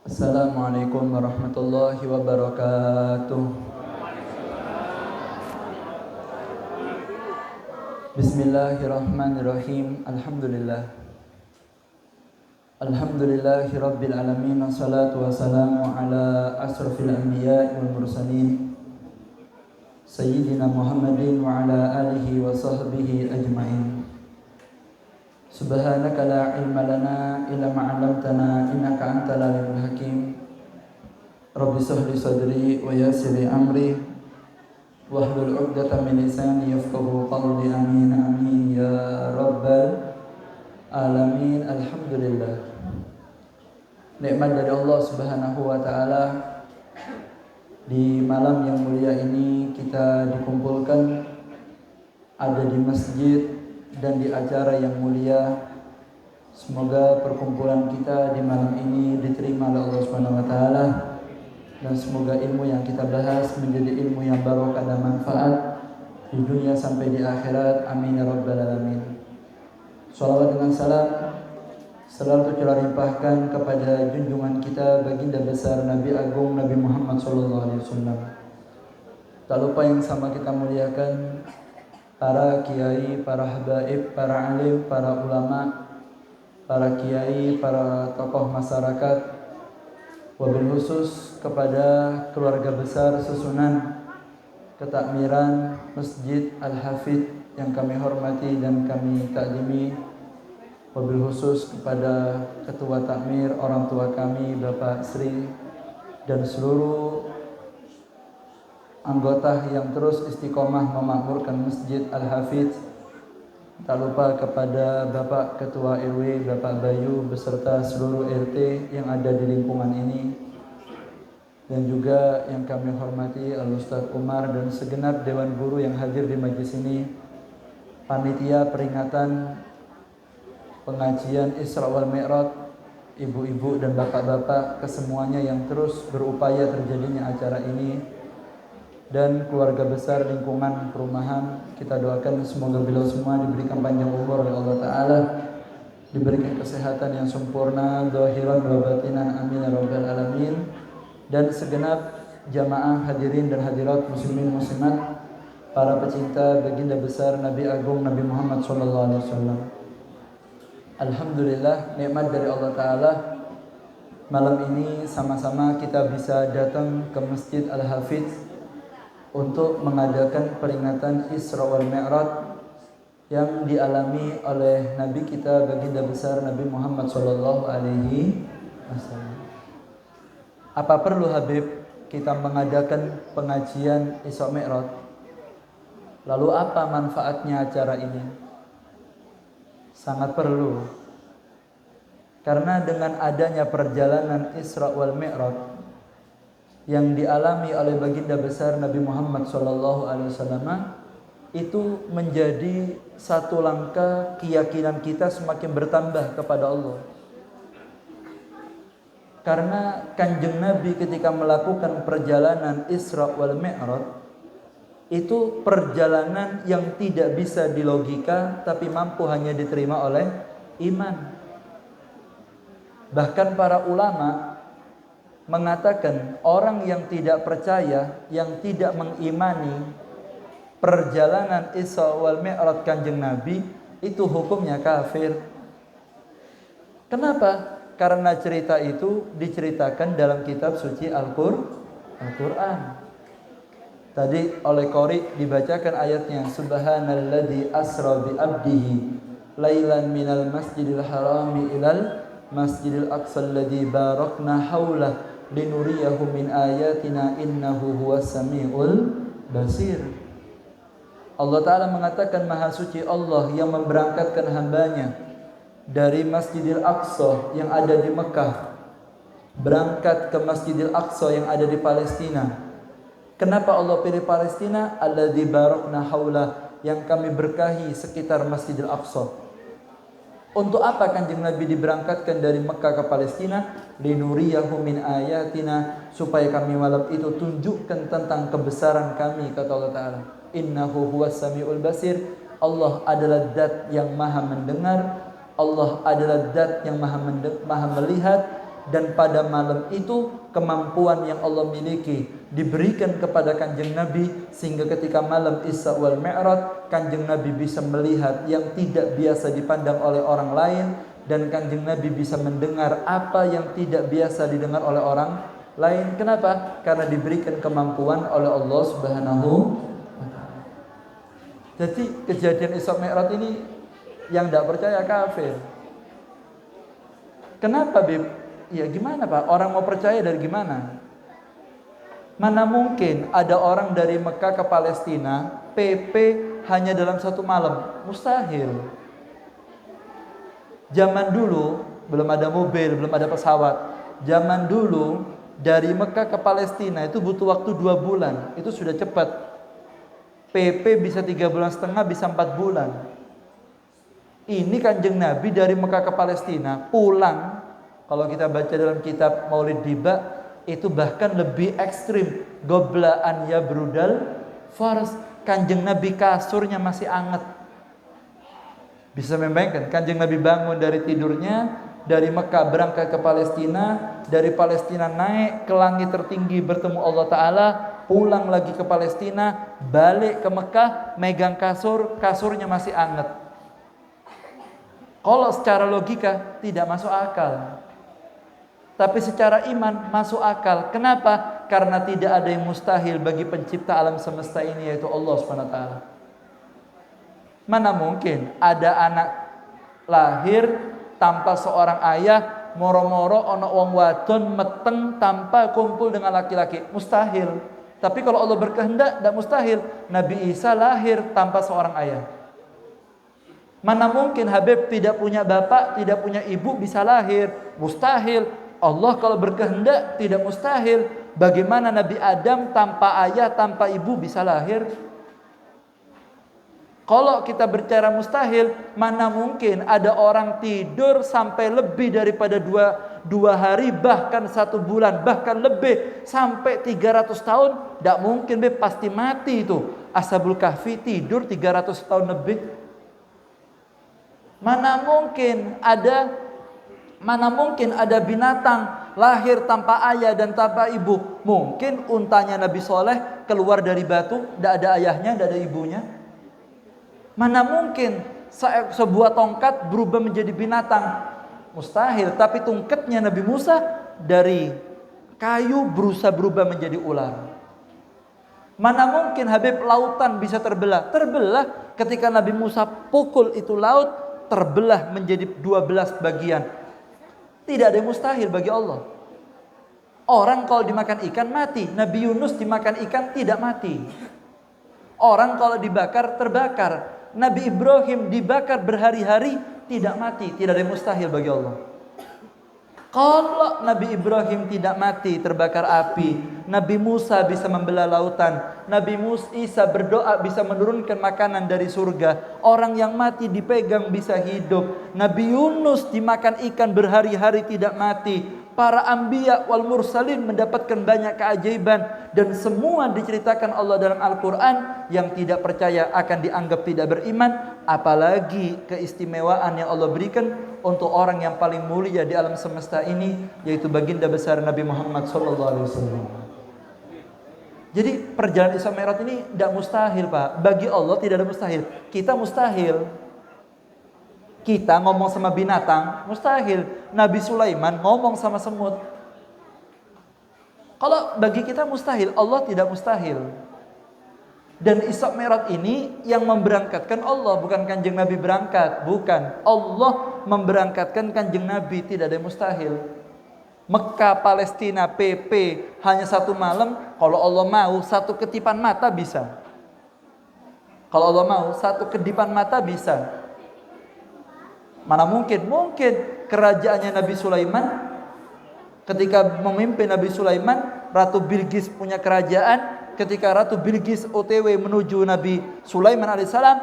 Assalamualaikum warahmatullahi wabarakatuh. Bismillahirrahmanirrahim. Alhamdulillahi rabbil alamin. Wassalatu wassalamu ala asrafil anbiya'i wal mursalin Sayyidina Muhammadin wa ala alihi wa sahbihi ajma'in. Subhanaka la ilma lana illa ma 'allamtana innaka antal alimul hakim. Rabbi shrah li sadri wa yassir li amri wahlul 'uqdatam min lisani yafqahu qawli. Amin amin ya rabbal alamin. Alhamdulillah, nikmat dari Allah Subhanahu wa taala. Di malam yang mulia ini kita dikumpulkan ada di masjid dan di acara yang mulia. Semoga perkumpulan kita di malam ini diterima oleh Allah Subhanahu wa taala, dan semoga ilmu yang kita bahas menjadi ilmu yang barokah dan manfaat di dunia sampai di akhirat. Amin ya rabbal alamin. Shalawat dengan salam selalu kita limpahkan kepada junjungan kita baginda besar Nabi Agung Nabi Muhammad SAW. Tak lupa yang sama kita muliakan para kiai, para habaib, para alim, para ulama, para kiai, para tokoh masyarakat, wabil khusus kepada keluarga besar susunan ketakmiran Masjid Al-Hafidh yang kami hormati dan kami takdimi, wabil khusus kepada ketua takmir, orang tua kami Bapak Sri, dan seluruh anggota yang terus istiqomah memakmurkan Masjid Al-Hafidh. Tak lupa kepada Bapak Ketua RW, Bapak Bayu, beserta seluruh RT yang ada di lingkungan ini, dan juga yang kami hormati Al-Ustaz Umar dan segenap Dewan Guru yang hadir di majlis ini, panitia peringatan pengajian Isra wal Mi'raj, ibu-ibu dan bapak-bapak, kesemuanya yang terus berupaya terjadinya acara ini, dan keluarga besar lingkungan perumahan. Kita doakan semoga beliau semua diberikan panjang umur oleh Allah Ta'ala, diberikan kesehatan yang sempurna zahiran wa batinan. Amin ya rabbal alamin. Dan segenap jamaah hadirin dan hadirat muslimin muslimat, para pecinta baginda besar Nabi Agung Nabi Muhammad SAW. Alhamdulillah, nikmat dari Allah Ta'ala. Malam ini sama-sama kita bisa datang ke Masjid Al-Hafidh untuk mengadakan peringatan Isra wal Mi'raj yang dialami oleh Nabi kita baginda besar Nabi Muhammad SAW. Apa perlu Habib kita mengadakan pengajian Isra Mi'raj? Lalu apa manfaatnya acara ini? Sangat perlu. Karena dengan adanya perjalanan Isra wal Mi'raj yang dialami oleh baginda besar Nabi Muhammad SAW, itu menjadi satu langkah keyakinan kita semakin bertambah kepada Allah. Karena Kanjeng Nabi ketika melakukan perjalanan Isra wal Mi'raj, itu perjalanan yang tidak bisa dilogika, tapi mampu hanya diterima oleh iman. Bahkan para ulama mengatakan orang yang tidak percaya, yang tidak mengimani perjalanan Isra wal Mi'raj Kanjeng Nabi, itu hukumnya kafir. Kenapa? Karena cerita itu diceritakan dalam kitab suci Al-Quran. Tadi oleh Qori dibacakan ayatnya, Subhanalladzi asra bi abdihi lailan minal masjidil harami ilal masjidil aqsal ladzi barakna haulah linuriyahu min ayatina innahu huwas samiul basir. Allah Ta'ala mengatakan, maha suci Allah yang memberangkatkan hambanya dari Masjidil Aqsa yang ada di Mekah, berangkat ke Masjidil Aqsa yang ada di Palestina. Kenapa Allah pilih Palestina? Alladzi barakna haulah, yang kami berkahi sekitar Masjidil Aqsa. Untuk apa Kanjeng Nabi diberangkatkan dari Mekah ke Palestina? Linuriyahu min ayatina, supaya kami malam itu tunjukkan tentang kebesaran kami, kata Allah Ta'ala. Innahu huwas sami'ul basir. Allah adalah zat yang maha mendengar, Allah adalah zat yang maha melihat. Dan pada malam itu kemampuan yang Allah miliki diberikan kepada Kanjeng Nabi, sehingga ketika malam Isra wal Mi'raj Kanjeng Nabi bisa melihat yang tidak biasa dipandang oleh orang lain, dan Kanjeng Nabi bisa mendengar apa yang tidak biasa didengar oleh orang lain. Kenapa? Karena diberikan kemampuan oleh Allah Subhanahu wa Ta'ala. Jadi kejadian Isra Mi'raj ini yang tidak percaya kafir. Kenapa, Bib? Ya gimana Pak? Orang mau percaya dari gimana? Mana mungkin ada orang dari Mekah ke Palestina PP hanya dalam satu malam? Mustahil. Zaman dulu belum ada mobil, belum ada pesawat. Zaman dulu dari Mekah ke Palestina itu butuh waktu 2 bulan. Itu sudah cepat. PP bisa 3,5 bulan, bisa 4 bulan. Ini Kanjeng Nabi dari Mekah ke Palestina pulang. Kalau kita baca dalam kitab Maulid Diba, itu bahkan lebih ekstrim. Goblaan ya brudal fars. Kanjeng Nabi kasurnya masih anget. Bisa membayangkan, Kanjeng Nabi bangun dari tidurnya, dari Mekah berangkat ke Palestina, dari Palestina naik ke langit tertinggi bertemu Allah Ta'ala, pulang lagi ke Palestina, balik ke Mekah, megang kasur, kasurnya masih anget. Kalau secara logika tidak masuk akal. Tapi secara iman masuk akal. Kenapa? Karena tidak ada yang mustahil bagi pencipta alam semesta ini, yaitu Allah SWT. Mana mungkin ada anak lahir tanpa seorang ayah, moro-moro ono wong wadon meteng tanpa kumpul dengan laki-laki? Mustahil. Tapi kalau Allah berkehendak, tidak mustahil. Nabi Isa lahir tanpa seorang ayah. Mana mungkin Habib tidak punya bapak, tidak punya ibu bisa lahir? Mustahil. Allah kalau berkehendak tidak mustahil. Bagaimana Nabi Adam tanpa ayah, tanpa ibu bisa lahir? Kalau kita berbicara mustahil, mana mungkin ada orang tidur sampai lebih daripada dua hari, bahkan 1 bulan, bahkan lebih, sampai 300 tahun? Tidak mungkin, pasti mati itu. Ashabul Kahfi tidur 300 tahun lebih. Mana mungkin ada binatang lahir tanpa ayah dan tanpa ibu? Mungkin untanya Nabi Soleh keluar dari batu, tidak ada ayahnya, tidak ada ibunya. Mana mungkin sebuah tongkat berubah menjadi binatang? Mustahil. Tapi tongkatnya Nabi Musa dari kayu berusaha berubah menjadi ular. Mana mungkin Habib lautan bisa terbelah? Terbelah ketika Nabi Musa pukul itu laut, terbelah menjadi 12 bagian. Tidak ada yang mustahil bagi Allah. Orang kalau dimakan ikan mati. Nabi Yunus dimakan ikan tidak mati. Orang kalau dibakar terbakar. Nabi Ibrahim dibakar berhari-hari tidak mati. Tidak ada yang mustahil bagi Allah. Kalau Nabi Ibrahim tidak mati terbakar api, Nabi Musa bisa membelah lautan, Nabi Isa berdoa bisa menurunkan makanan dari surga, orang yang mati dipegang bisa hidup, Nabi Yunus dimakan ikan berhari-hari tidak mati, para anbiya wal mursalin mendapatkan banyak keajaiban, dan semua diceritakan Allah dalam Al-Quran. Yang tidak percaya akan dianggap tidak beriman. Apalagi keistimewaan yang Allah berikan untuk orang yang paling mulia di alam semesta ini, yaitu baginda besar Nabi Muhammad SAW. Jadi perjalanan Isra Mi'raj ini tidak mustahil, Pak. Bagi Allah tidak ada mustahil. Kita mustahil. Kita ngomong sama binatang mustahil. Nabi Sulaiman ngomong sama semut. Kalau bagi kita mustahil, Allah tidak mustahil. Dan Isra Mi'raj ini yang memberangkatkan Allah, bukan Kanjeng Nabi berangkat, bukan. Allah memberangkatkan Kanjeng Nabi, tidak ada yang mustahil. Mekah, Palestina, PP hanya 1 malam. Kalau Allah mau 1 kedipan mata bisa. Kalau Allah mau 1 kedipan mata bisa. Mana mungkin? Mungkin kerajaannya Nabi Sulaiman, ketika memimpin Nabi Sulaiman, Ratu Bilqis punya kerajaan, ketika Ratu Bilqis OTW menuju Nabi Sulaiman alaihissalam,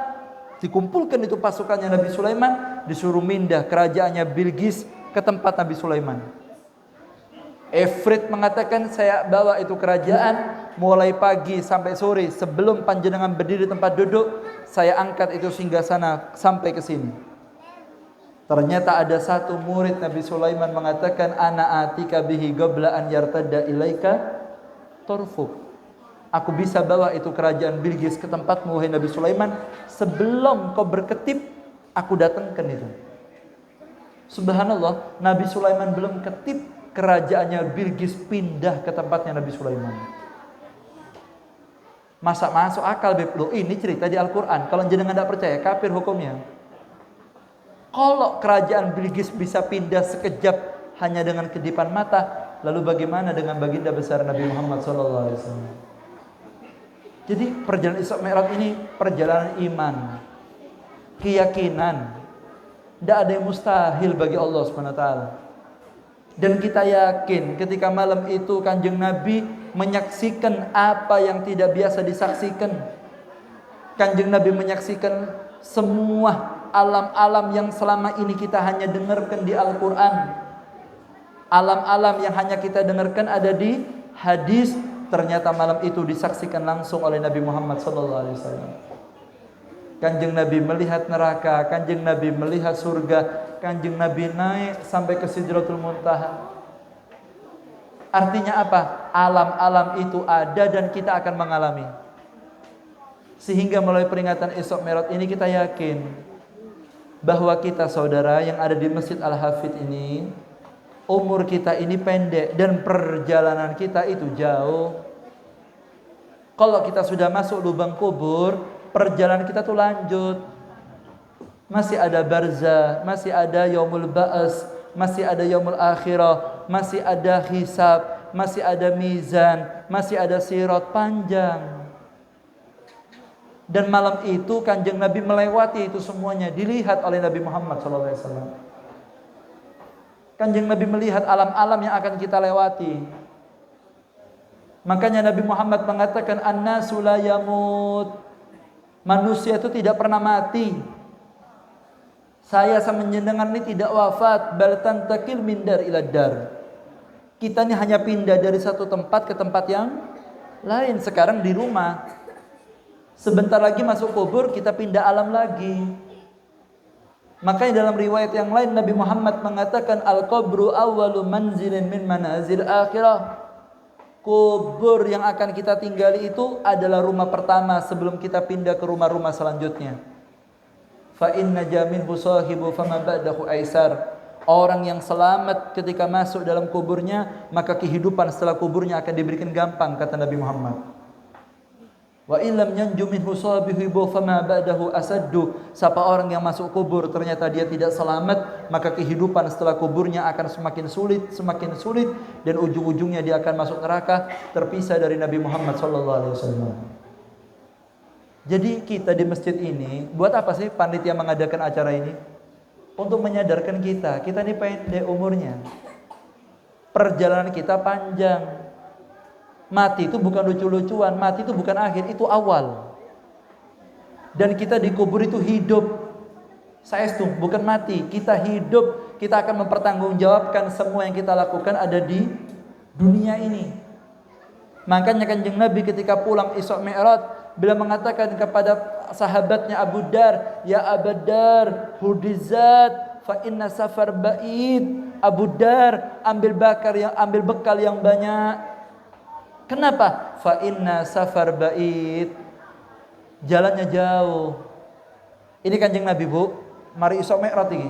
dikumpulkan itu pasukannya Nabi Sulaiman, disuruh mindah kerajaannya Bilqis ke tempat Nabi Sulaiman. Ifrit mengatakan, saya bawa itu kerajaan mulai pagi sampai sore, sebelum panjenengan berdiri tempat duduk, saya angkat itu singgasana sampai ke sini. Ternyata ada satu murid Nabi Sulaiman mengatakan, ana atika bihi qabla an yartadda ilaika tarfuk. Aku bisa bawa itu kerajaan Bilqis ke tempatmu wahai Nabi Sulaiman, sebelum kau berketip aku datangkan itu. Subhanallah, Nabi Sulaiman belum ketip, kerajaannya Bilqis pindah ke tempatnya Nabi Sulaiman. Masa masuk akal, Beb? Loh, ini cerita di Al-Quran. Kalau jenengan tidak percaya, kafir hukumnya. Kalau kerajaan Bilqis bisa pindah sekejap hanya dengan kedipan mata, lalu bagaimana dengan baginda besar Nabi Muhammad SAW? Jadi perjalanan Isra Mi'raj ini perjalanan iman, keyakinan. Tidak ada yang mustahil bagi Allah SWT. Dan kita yakin ketika malam itu Kanjeng Nabi menyaksikan apa yang tidak biasa disaksikan. Kanjeng Nabi menyaksikan semua alam-alam yang selama ini kita hanya dengarkan di Al-Quran. Alam-alam yang hanya kita dengarkan ada di hadis, ternyata malam itu disaksikan langsung oleh Nabi Muhammad SAW. Kanjeng Nabi melihat neraka, Kanjeng Nabi melihat surga, Kanjeng Nabi naik sampai ke Sidratul Muntaha. Artinya apa? Alam-alam itu ada dan kita akan mengalami. Sehingga melalui peringatan Isra Mi'raj ini kita yakin bahwa kita saudara yang ada di Masjid Al-Hafidh ini, umur kita ini pendek dan perjalanan kita itu jauh. Kalau kita sudah masuk lubang kubur, perjalanan kita tuh lanjut. Masih ada barzah, masih ada yaumul ba'as, masih ada yaumul akhirah, masih ada hisab, masih ada mizan, masih ada sirat panjang. Dan malam itu Kanjeng Nabi melewati itu semuanya, dilihat oleh Nabi Muhammad SAW. Kanjeng Nabi melihat alam-alam yang akan kita lewati. Makanya Nabi Muhammad mengatakan, an-nasu la yamut. Manusia itu tidak pernah mati. Saya sama jenengan ini tidak wafat, bal tantakil min dar ila dar. Kita ini hanya pindah dari satu tempat ke tempat yang lain. Sekarang di rumah, sebentar lagi masuk kubur, kita pindah alam lagi. Makanya dalam riwayat yang lain Nabi Muhammad mengatakan, al-qabru awwalu manzilin min manazil akhirah. Kubur yang akan kita tinggali itu adalah rumah pertama sebelum kita pindah ke rumah-rumah selanjutnya. Fa inna jaminhu sahibu fama ba'dahu aisar. Orang yang selamat ketika masuk dalam kuburnya, maka kehidupan setelah kuburnya akan diberikan gampang, kata Nabi Muhammad. Wa illam yanju minhu sahibu fama ba'dahu asaddu. Siapa orang yang masuk kubur ternyata dia tidak selamat, maka kehidupan setelah kuburnya akan semakin sulit dan ujung-ujungnya dia akan masuk neraka, terpisah dari Nabi Muhammad SAW. Jadi kita di masjid ini, buat apa sih panitia mengadakan acara ini? Untuk menyadarkan kita ini pendek umurnya. Perjalanan kita panjang. Mati itu bukan lucu-lucuan, mati itu bukan akhir, itu awal. Dan kita dikubur itu hidup. Saestu, bukan mati, kita hidup. Kita akan mempertanggungjawabkan semua yang kita lakukan ada di dunia ini. Makanya Kanjeng Nabi ketika pulang Isra Mi'raj, bila mengatakan kepada sahabatnya Abu Dar, ya Abu Dar, hudizat fa inna safar ba'id. Abu Dar, ambil bekal yang banyak. Kenapa? Fa inna safar ba'id. Jalannya jauh. Ini Kanjeng Nabi, Bu. Mari Isra Mi'raj ini.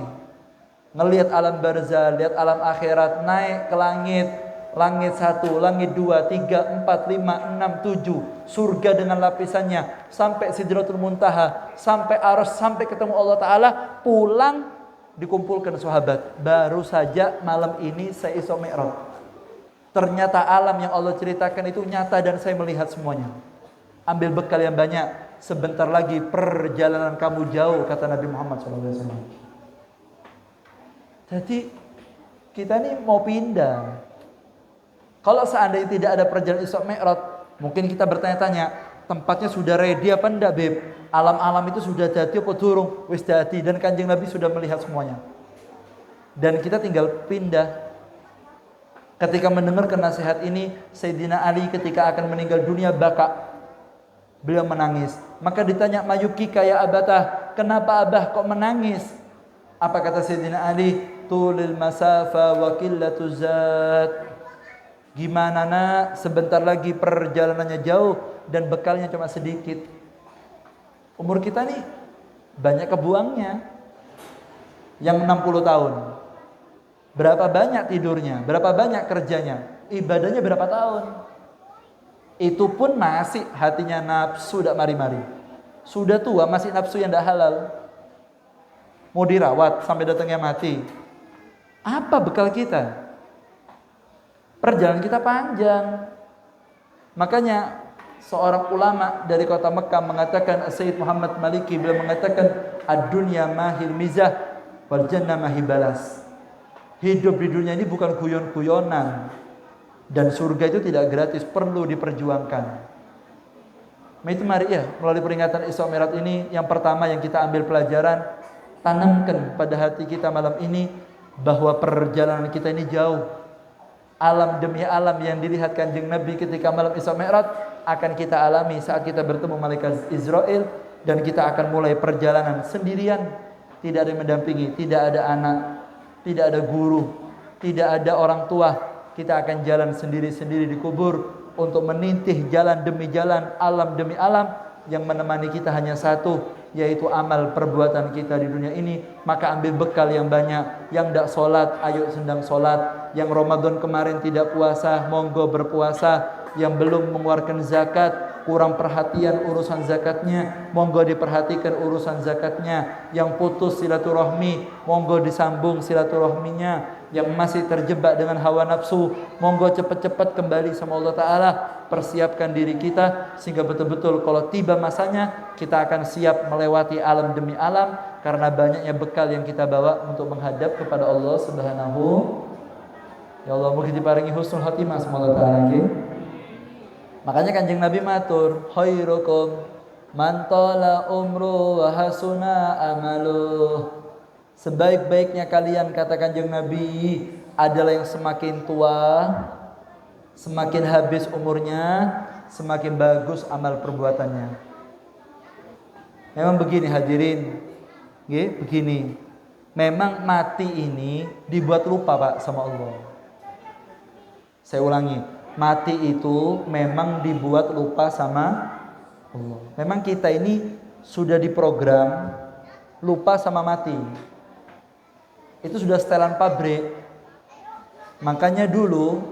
Ngelihat alam barzah, lihat alam akhirat, naik ke langit. Langit 1, langit 2, 3, 4, 5, 6, 7. Surga dengan lapisannya. Sampai Sidratul Muntaha. Sampai Arsy, sampai ketemu Allah Ta'ala. Pulang, dikumpulkan sahabat. Baru saja malam ini saya Isra Mi'raj. Ternyata alam yang Allah ceritakan itu nyata dan saya melihat semuanya. Ambil bekal yang banyak. Sebentar lagi perjalanan kamu jauh, kata Nabi Muhammad SAW. Jadi kita ini mau pindah. Kalau seandainya tidak ada perjalanan Isra Mi'raj, Mungkin kita bertanya-tanya, tempatnya sudah ready apa enggak, Beb? Alam-alam itu sudah jadi apa durung? Wis jadi, dan Kanjeng Nabi sudah melihat semuanya. Dan kita tinggal pindah. Ketika mendengar nasihat ini, Sayyidina Ali ketika akan meninggal dunia baka. Beliau menangis. Maka ditanya, "Mayuki kaya abatah, kenapa abah kok menangis?" Apa kata Sayyidina Ali? "Tulil masafa wa qillatuz zat." Gimana nak, sebentar lagi perjalanannya jauh dan bekalnya cuma sedikit. Umur kita nih banyak kebuangnya. Yang 60 tahun. Berapa banyak tidurnya, berapa banyak kerjanya, ibadahnya berapa tahun. Itu pun masih hatinya nafsu dak mari-mari. Sudah tua masih nafsu yang dak halal. Mau dirawat sampai datangnya mati. Apa bekal kita? Perjalanan kita panjang. Makanya seorang ulama dari kota Mekah mengatakan, Sayyid Muhammad Maliki, beliau mengatakan, ad-dunya mahil mizah wal jannah mahibalas. Hidup di dunia ini bukan guyon-guyonan, dan surga itu tidak gratis, perlu diperjuangkan. Itu mari ya, melalui peringatan Isra Mi'raj ini, yang pertama yang kita ambil pelajaran, tanamkan pada hati kita malam ini bahwa perjalanan kita ini jauh. Alam demi alam yang dilihat Kanjeng Nabi ketika malam Isra Mi'raj akan kita alami saat kita bertemu malaikat Israel, dan kita akan mulai perjalanan sendirian, tidak ada yang mendampingi, tidak ada anak, tidak ada guru, tidak ada orang tua. Kita akan jalan sendiri-sendiri di kubur untuk menintih jalan demi jalan, alam demi alam. Yang menemani kita hanya satu, yaitu amal perbuatan kita di dunia ini. Maka ambil bekal yang banyak. Yang tidak sholat, ayo sedang sholat. Yang Ramadan kemarin tidak puasa, monggo berpuasa. Yang belum mengeluarkan zakat, kurang perhatian urusan zakatnya, monggo diperhatikan urusan zakatnya. Yang putus silaturahmi, monggo disambung silaturahminya. Yang masih terjebak dengan hawa nafsu, monggo cepat-cepat kembali sama Allah Ta'ala. Persiapkan diri kita sehingga betul-betul kalau tiba masanya kita akan siap melewati alam demi alam, karena banyaknya bekal yang kita bawa untuk menghadap kepada Allah Subhanahu. Ya Allah, mugi diparingi husnul khotimah sama Allah Ta'ala. Makanya Kanjeng Nabi matur, khairukum man tala umru wa hasuna amaluh. Sebaik-baiknya kalian, kata Kanjeng Nabi, adalah yang semakin tua, semakin habis umurnya, semakin bagus amal perbuatannya. Memang begini hadirin, begini. Memang mati ini dibuat lupa Pak sama Allah. Saya ulangi, mati itu memang dibuat lupa sama Allah. Memang kita ini sudah diprogram lupa sama mati. Itu sudah setelan pabrik. Makanya dulu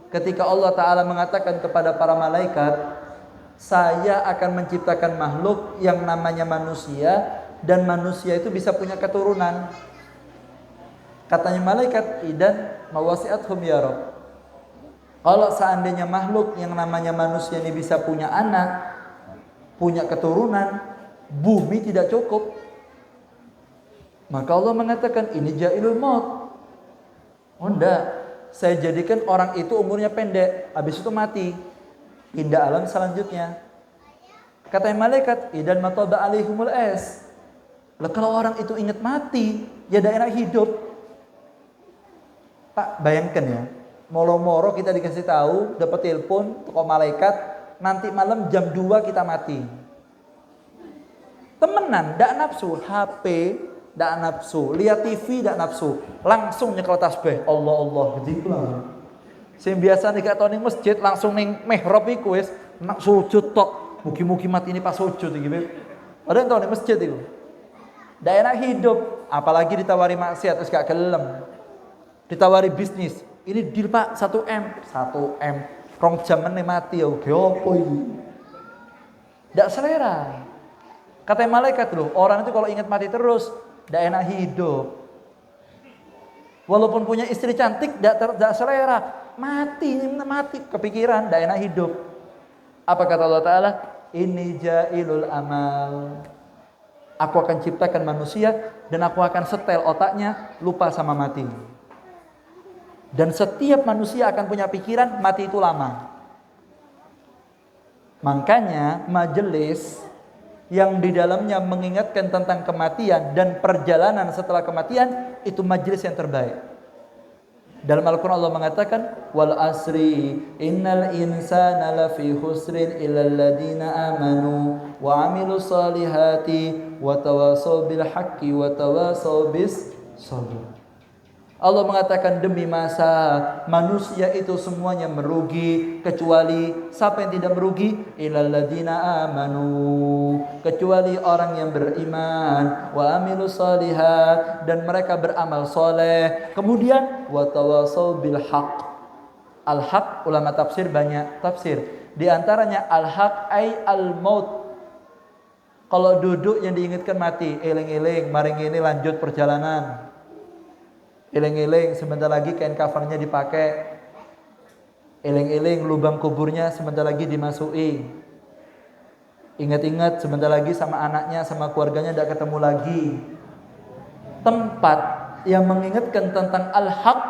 ketika Allah Ta'ala mengatakan kepada para malaikat, saya akan menciptakan makhluk yang namanya manusia, dan manusia itu bisa punya keturunan. Katanya malaikat, idan mawasi'athum ya Rabb. Kalau seandainya makhluk yang namanya manusia ini bisa punya anak, punya keturunan, bumi tidak cukup. Maka Allah mengatakan, ini jailul maut. Oh enggak, saya jadikan orang itu umurnya pendek, habis itu mati, pindah alam selanjutnya. Kata malaikat, idan mataba alaihumul es. Lah kalau orang itu ingat mati, ya daerah hidup. Pak, bayangkan ya, moro-moro kita dikasih tahu, dapat telepon toko malaikat, nanti malam jam 2 kita mati. Temenan, ndak nafsu, HP ndak nafsu, lihat TV ndak nafsu, langsung nyekel tasbih, Allah gitu lah. Sing biasa nek tau ning masjid langsung ning mihrab iku wis nak sujud tok, mugi-mugi mati ini pas sujud iki. Ada yang tau ning masjid iku. Ndak enak hidup, apalagi ditawari maksiat wis gak gelem. Ditawari bisnis, ini deal Pak 1M, 2 jam meneh mati ya, opo iki. Ndak selera. Kata malaikat loh, orang itu kalau ingat mati terus, ndak enak hidup. Walaupun punya istri cantik, ndak selera. Mati, kepikiran, ndak enak hidup. Apa kata Allah Ta'ala? Ini jailul amal. Aku akan ciptakan manusia, dan aku akan setel otaknya, lupa sama mati. Dan setiap manusia akan punya pikiran, mati itu lama. Makanya majelis yang di dalamnya mengingatkan tentang kematian dan perjalanan setelah kematian, itu majelis yang terbaik. Dalam Al-Quran Allah mengatakan, wal asri innal insana lafi khusrin illal ladina amanu wa amilu salihati wa tawasaw bil haqqi wa tawasaw bis sabr. Allah mengatakan demi masa manusia itu semuanya merugi, kecuali siapa yang tidak merugi? Illal ladina amanu, kecuali orang yang beriman, wa amilus shalihat, dan mereka beramal soleh. Kemudian wa tawasaw bil haqq. Al-haq, ulama tafsir banyak tafsir. Di antaranya al-haq ay al-maut. Kalau duduk yang diingatkan mati, eling-eling, maring ini lanjut perjalanan. Eling-eling sebentar lagi kain kafannya dipakai. Eling-eling lubang kuburnya sebentar lagi dimasuki. Ingat-ingat sebentar lagi sama anaknya, sama keluarganya tidak ketemu lagi. Tempat yang mengingatkan tentang al-haq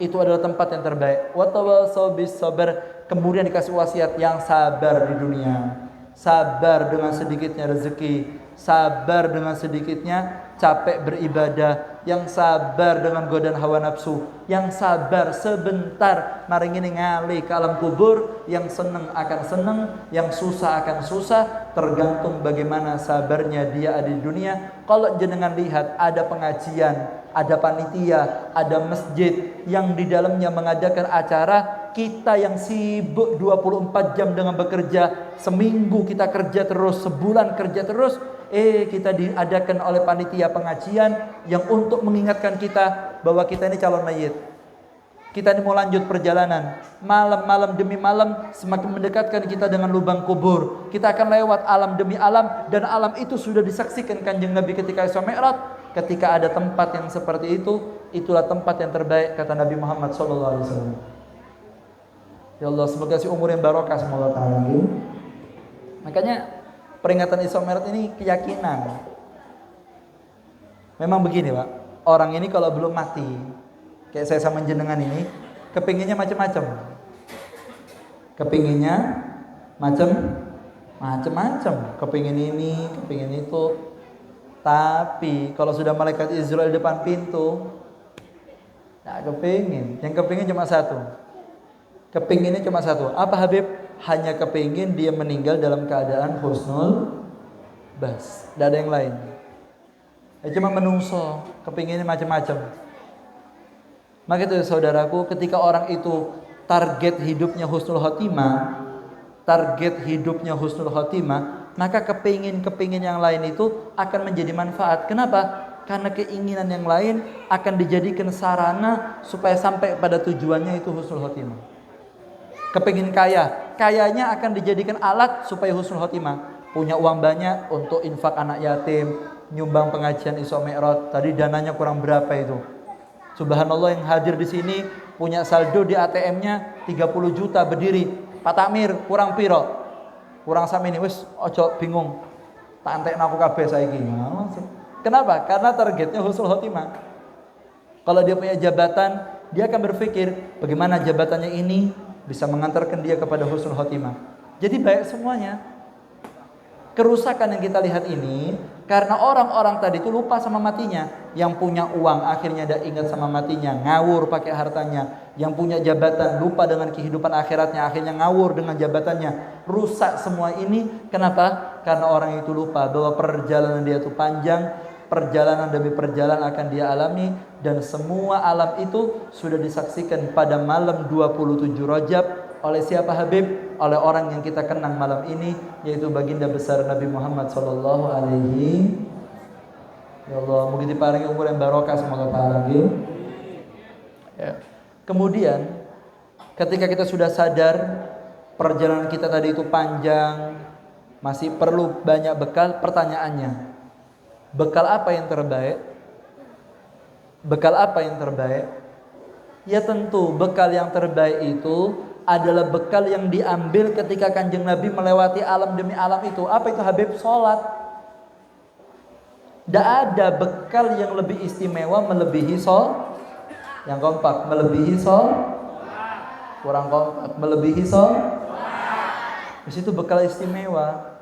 itu adalah tempat yang terbaik. Wa tawasaw bis sabr. Kemudian dikasih wasiat yang sabar di dunia. Sabar dengan sedikitnya rezeki, sabar dengan sedikitnya capek beribadah, yang sabar dengan godaan hawa nafsu, yang sabar sebentar maring ini ngalih ke alam kubur, yang senang akan senang, yang susah akan susah, tergantung bagaimana sabarnya dia ada di dunia. Kalau jenengan lihat ada pengajian, ada panitia, ada masjid yang di dalamnya mengadakan acara, kita yang sibuk 24 jam dengan bekerja, seminggu kita kerja terus, sebulan kerja terus, kita diadakan oleh panitia pengajian yang untuk mengingatkan kita bahwa kita ini calon mayit. Kita ini mau lanjut perjalanan. Malam-malam demi malam semakin mendekatkan kita dengan lubang kubur. Kita akan lewat alam demi alam, dan alam itu sudah disaksikan Kanjeng Nabi ketika Isra Mi'raj. Ketika ada tempat yang seperti itu, itulah tempat yang terbaik kata Nabi Muhammad SAW. Ya Allah, semoga kasih umur yang barokah semoga ta'ala. Makanya peringatan Isra Mi'raj ini keyakinan. Memang begini Pak, orang ini kalau belum mati, kayak saya sama jenengan ini, kepinginnya macam-macam. Kepinginnya macam-macam. Kepingin ini, kepingin itu. Tapi kalau sudah malaikat Israel di depan pintu, tak kepingin. Yang kepingin cuma satu. Kepinginnya cuma satu. Apa Habib? Hanya kepingin dia meninggal dalam keadaan husnul bas. Tidak ada yang lain. Cuma menungso. Kepinginnya macam-macam. Maka itu saudaraku, ketika orang itu target hidupnya husnul khotimah, maka kepingin yang lain itu akan menjadi manfaat. Kenapa? Karena keinginan yang lain akan dijadikan sarana supaya sampai pada tujuannya itu husnul khotimah. Kepingin kayanya akan dijadikan alat supaya husnul khotimah. Punya uang banyak untuk infak anak yatim, nyumbang pengajian Isra Mi'raj. Tadi dananya kurang berapa itu? Subhanallah, yang hadir di sini punya saldo di ATM-nya 30 juta berdiri. Pak Takmir, kurang piro? Kurang sama ini, wis ojo bingung. Tak antekna aku kabeh saiki. Kenapa? Karena targetnya husnul khotimah. Kalau dia punya jabatan, dia akan berpikir bagaimana jabatannya ini bisa mengantarkan dia kepada husnul khotimah. Jadi baik semuanya. Kerusakan yang kita lihat ini karena orang-orang tadi itu lupa sama matinya. Yang punya uang akhirnya tidak ingat sama matinya, ngawur pakai hartanya. Yang punya jabatan lupa dengan kehidupan akhiratnya, akhirnya ngawur dengan jabatannya. Rusak semua ini. Kenapa? Karena orang itu lupa bahwa perjalanan dia itu panjang, perjalanan demi perjalanan akan dia alami, dan semua alam itu sudah disaksikan pada malam 27 Rajab oleh siapa Habib? Oleh orang yang kita kenang malam ini, yaitu baginda besar Nabi Muhammad sallallahu alaihi. Ya Allah, mugi diparingi umur yang barokah semoga ta'ala. Ya. Kemudian ketika kita sudah sadar perjalanan kita tadi itu panjang, masih perlu banyak bekal, pertanyaannya, bekal apa yang terbaik? Bekal apa yang terbaik? Ya tentu bekal yang terbaik itu adalah bekal yang diambil ketika Kanjeng Nabi melewati alam demi alam itu. Apa itu Habib? Sholat. Tidak ada bekal yang lebih istimewa melebihi sholat. Yang kompak, melebihi sholat. Kurang kompak, melebihi sholat. Di situ bekal istimewa.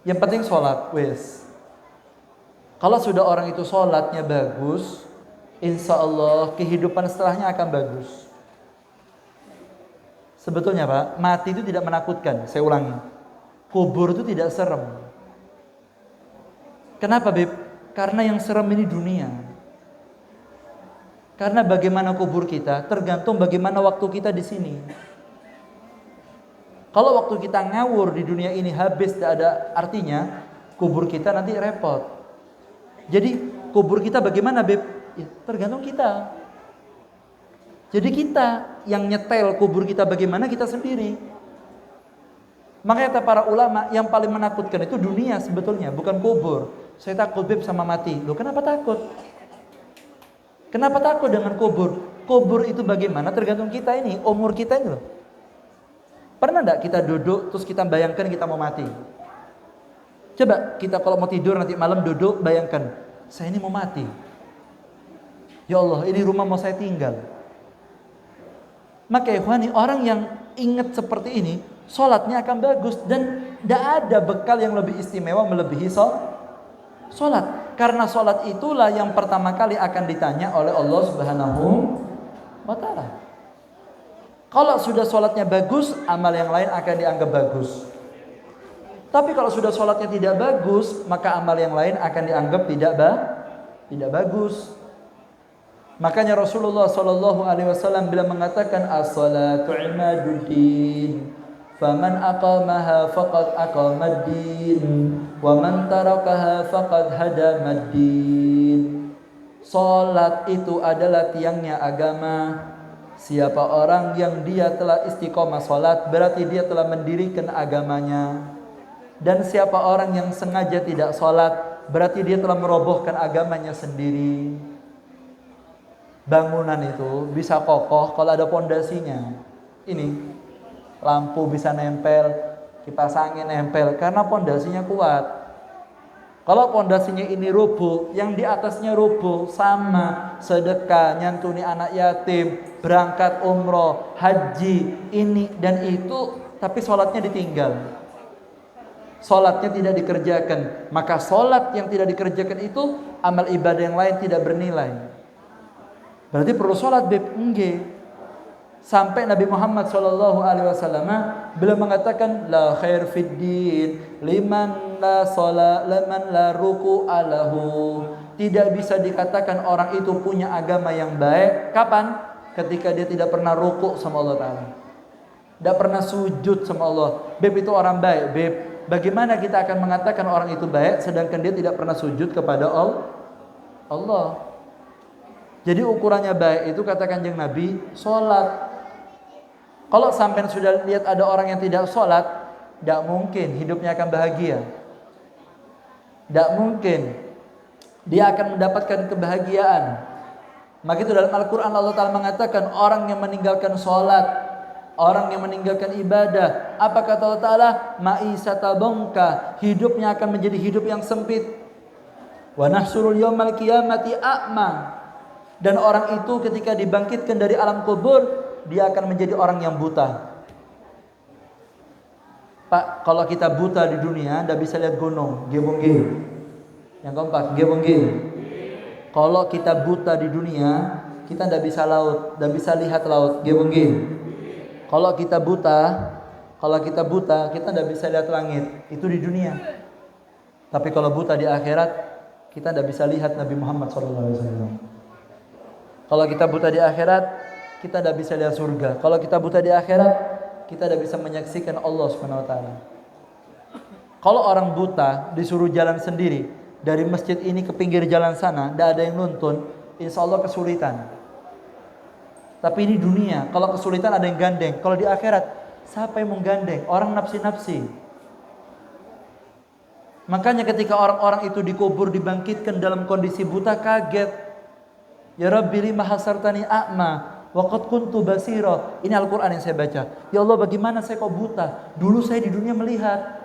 Yang penting sholat, wes. Kalau sudah orang itu sholatnya bagus, insya Allah kehidupan setelahnya akan bagus. Sebetulnya Pak, mati itu tidak menakutkan. Saya ulangi, kubur itu tidak serem. Kenapa Beb? Karena yang serem ini dunia. Karena bagaimana kubur kita tergantung bagaimana waktu kita di sini. Kalau waktu kita ngawur di dunia ini habis, tidak ada artinya, kubur kita nanti repot. Jadi kubur kita bagaimana Beb? Ya, tergantung kita. Jadi kita yang nyetel kubur kita bagaimana, kita sendiri. Makanya kata para ulama, yang paling menakutkan itu dunia sebetulnya, bukan kubur. Saya takut Beb sama mati. Loh kenapa takut? Kenapa takut dengan kubur? Kubur itu bagaimana tergantung kita ini, umur kita ini loh. Pernah enggak kita duduk terus kita bayangkan kita mau mati? Coba kita kalau mau tidur nanti malam duduk bayangkan, saya ini mau mati. Ya Allah, ini rumah mau saya tinggal. Maka ikhwani, orang yang ingat seperti ini, sholatnya akan bagus. Dan tidak ada bekal yang lebih istimewa melebihi sholat. Karena sholat itulah yang pertama kali akan ditanya oleh Allah Subhanahu wa ta'ala. Kalau sudah sholatnya bagus, amal yang lain akan dianggap bagus. Tapi kalau sudah sholatnya tidak bagus, maka amal yang lain akan dianggap tidak bagus. Makanya Rasulullah SAW bila mengatakan as-salatu imaduddin, faman aqamaha faqad aqamaddin, wa man tarakaha faqad hadamaddin. Salat itu adalah tiangnya agama. Siapa orang yang dia telah istiqomah salat, berarti dia telah mendirikan agamanya. Dan siapa orang yang sengaja tidak salat, berarti dia telah merobohkan agamanya sendiri. Bangunan itu bisa kokoh kalau ada pondasinya. Ini lampu bisa nempel, kipas angin nempel karena pondasinya kuat. Kalau pondasinya ini rubuh, yang di atasnya rubuh, sama sedekah, nyantuni anak yatim, berangkat umroh, haji, ini dan itu, tapi sholatnya ditinggal. Sholatnya tidak dikerjakan. Maka sholat yang tidak dikerjakan itu amal ibadah yang lain tidak bernilai. Berarti perlu sholat Beb? Enggak. Sampai Nabi Muhammad SAW beliau mengatakan la khair fid din liman la sholat liman la ruku alahu. Tidak bisa dikatakan orang itu punya agama yang baik. Kapan? Ketika dia tidak pernah ruku sama Allah Ta'ala, tidak pernah sujud sama Allah. Beb, itu orang baik Beb. Bagaimana kita akan mengatakan orang itu baik sedangkan dia tidak pernah sujud kepada Allah? Jadi ukurannya baik itu kata Kanjeng Nabi, sholat. Kalau sampai sudah lihat ada orang yang tidak sholat, tidak mungkin hidupnya akan bahagia. Tidak mungkin dia akan mendapatkan kebahagiaan. Maka itu dalam Al-Quran Allah Ta'ala mengatakan orang yang meninggalkan sholat, orang yang meninggalkan ibadah, apa kata Allah Ta'ala? Ma'isata bongka, hidupnya akan menjadi hidup yang sempit. Wa nahsurul yawmal qiyamati a'ma. Dan orang itu ketika dibangkitkan dari alam kubur, dia akan menjadi orang yang buta. Pak, kalau kita buta di dunia, tidak bisa lihat gunung, gebongge. Yang keempat, gebongge. Kalau kita buta di dunia, kita tidak bisa laut, tidak bisa lihat laut, gebongge. Kalau kita buta, kita tidak bisa lihat langit. Itu di dunia. Tapi kalau buta di akhirat, kita tidak bisa lihat Nabi Muhammad SAW. Kalau kita buta di akhirat, kita tidak bisa lihat surga. Kalau kita buta di akhirat, kita tidak bisa menyaksikan Allah SWT. Kalau orang buta disuruh jalan sendiri dari masjid ini ke pinggir jalan sana, tidak ada yang nuntun, insya Allah kesulitan. Tapi ini dunia, kalau kesulitan ada yang gandeng. Kalau di akhirat, siapa yang menggandeng? Orang nafsi-nafsi. Makanya ketika orang-orang itu dikubur, dibangkitkan dalam kondisi buta, kaget. Ya Rabbi lima hasartani a'ma wa qad kuntu basira. Ini Al-Quran yang saya baca. Ya Allah, bagaimana saya kok buta? Dulu saya di dunia melihat.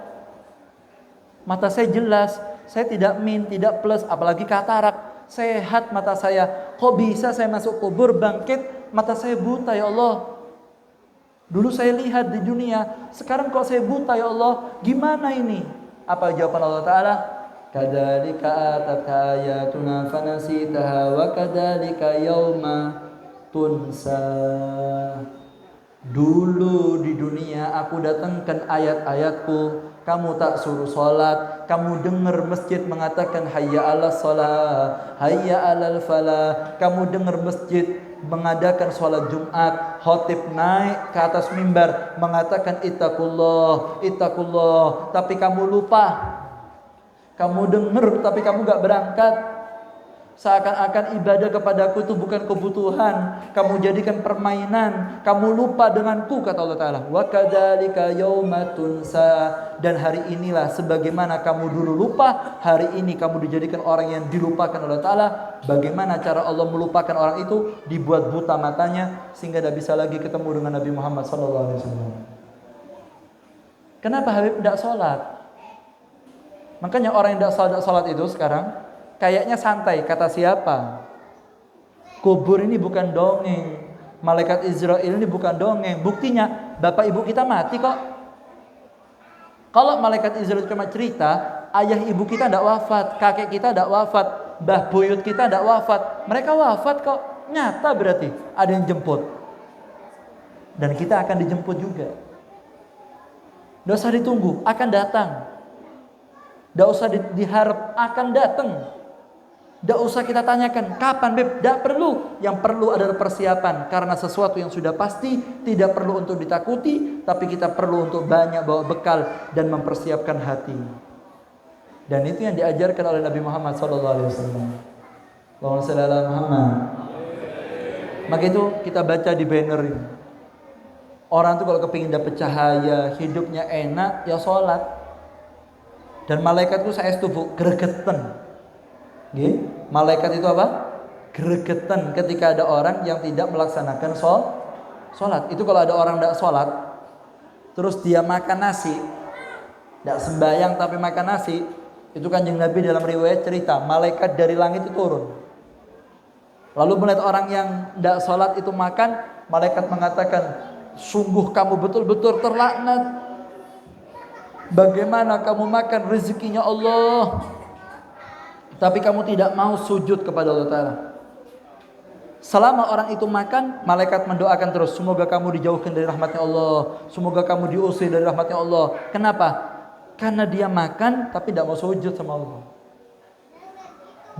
Mata saya jelas. Saya tidak min, tidak plus, apalagi katarak. Sehat mata saya. Kok bisa saya masuk kubur, bangkit, mata saya buta ya Allah? Dulu saya lihat di dunia, sekarang kok saya buta ya Allah, gimana ini? Apa jawaban Allah Ta'ala? Kadzalika atatka ayatuna fanasitaha wa kadzalika yauma tunsa. Dulu di dunia aku datangkan ayat-ayatku, kamu tak suruh sholat, kamu dengar masjid mengatakan hayya ala sholat, hayya alal falah, kamu dengar masjid mengadakan sholat Jumat, khotib naik ke atas mimbar mengatakan ittaqullah, ittaqullah, tapi kamu lupa, kamu dengar tapi kamu gak berangkat. Seakan-akan ibadah kepadaku itu bukan kebutuhan, kamu jadikan permainan, kamu lupa denganku, kata Allah Ta'ala. Wa kadzalika yauma tunsa, dan hari inilah sebagaimana kamu dulu lupa, hari ini kamu dijadikan orang yang dilupakan oleh Allah Ta'ala. Bagaimana cara Allah melupakan orang itu? Dibuat buta matanya sehingga tidak bisa lagi ketemu dengan Nabi Muhammad SAW. Kenapa Habib tidak sholat? Makanya orang yang tidak sholat itu sekarang kayaknya santai, kata siapa? Kubur ini bukan dongeng. Malaikat Israel ini bukan dongeng. Buktinya, bapak ibu kita mati kok. Kalau malaikat Israel cuma cerita, ayah ibu kita tidak wafat, kakek kita tidak wafat, mbah buyut kita tidak wafat. Mereka wafat kok. Nyata berarti ada yang jemput. Dan kita akan dijemput juga. Tidak usah ditunggu, akan datang. Tidak usah diharap, akan datang. Tidak usah kita tanyakan, kapan Beb? Tidak perlu. Yang perlu adalah persiapan. Karena sesuatu yang sudah pasti tidak perlu untuk ditakuti, tapi kita perlu untuk banyak bawa bekal dan mempersiapkan hati. Dan itu yang diajarkan oleh Nabi Muhammad SAW. Allahumma shalli ala Muhammad. Maka itu kita baca di banner ini. Orang itu kalau kepingin dapat cahaya, hidupnya enak, ya sholat. Dan malaikat itu saya setuju, gregetan. Malaikat itu apa? Gregetan ketika ada orang yang tidak melaksanakan sholat. Itu kalau ada orang tidak sholat, terus dia makan nasi, tidak sembahyang tapi makan nasi, itu Kanjeng Nabi dalam riwayat cerita, malaikat dari langit itu turun. Lalu melihat orang yang tidak sholat itu makan, malaikat mengatakan, sungguh kamu betul-betul terlaknat. Bagaimana kamu makan rezekinya Allah, tapi kamu tidak mau sujud kepada Allah Ta'ala. Selama orang itu makan, malaikat mendoakan terus, semoga kamu dijauhkan dari rahmatnya Allah, semoga kamu diusir dari rahmatnya Allah. Kenapa? Karena dia makan tapi tidak mau sujud sama Allah.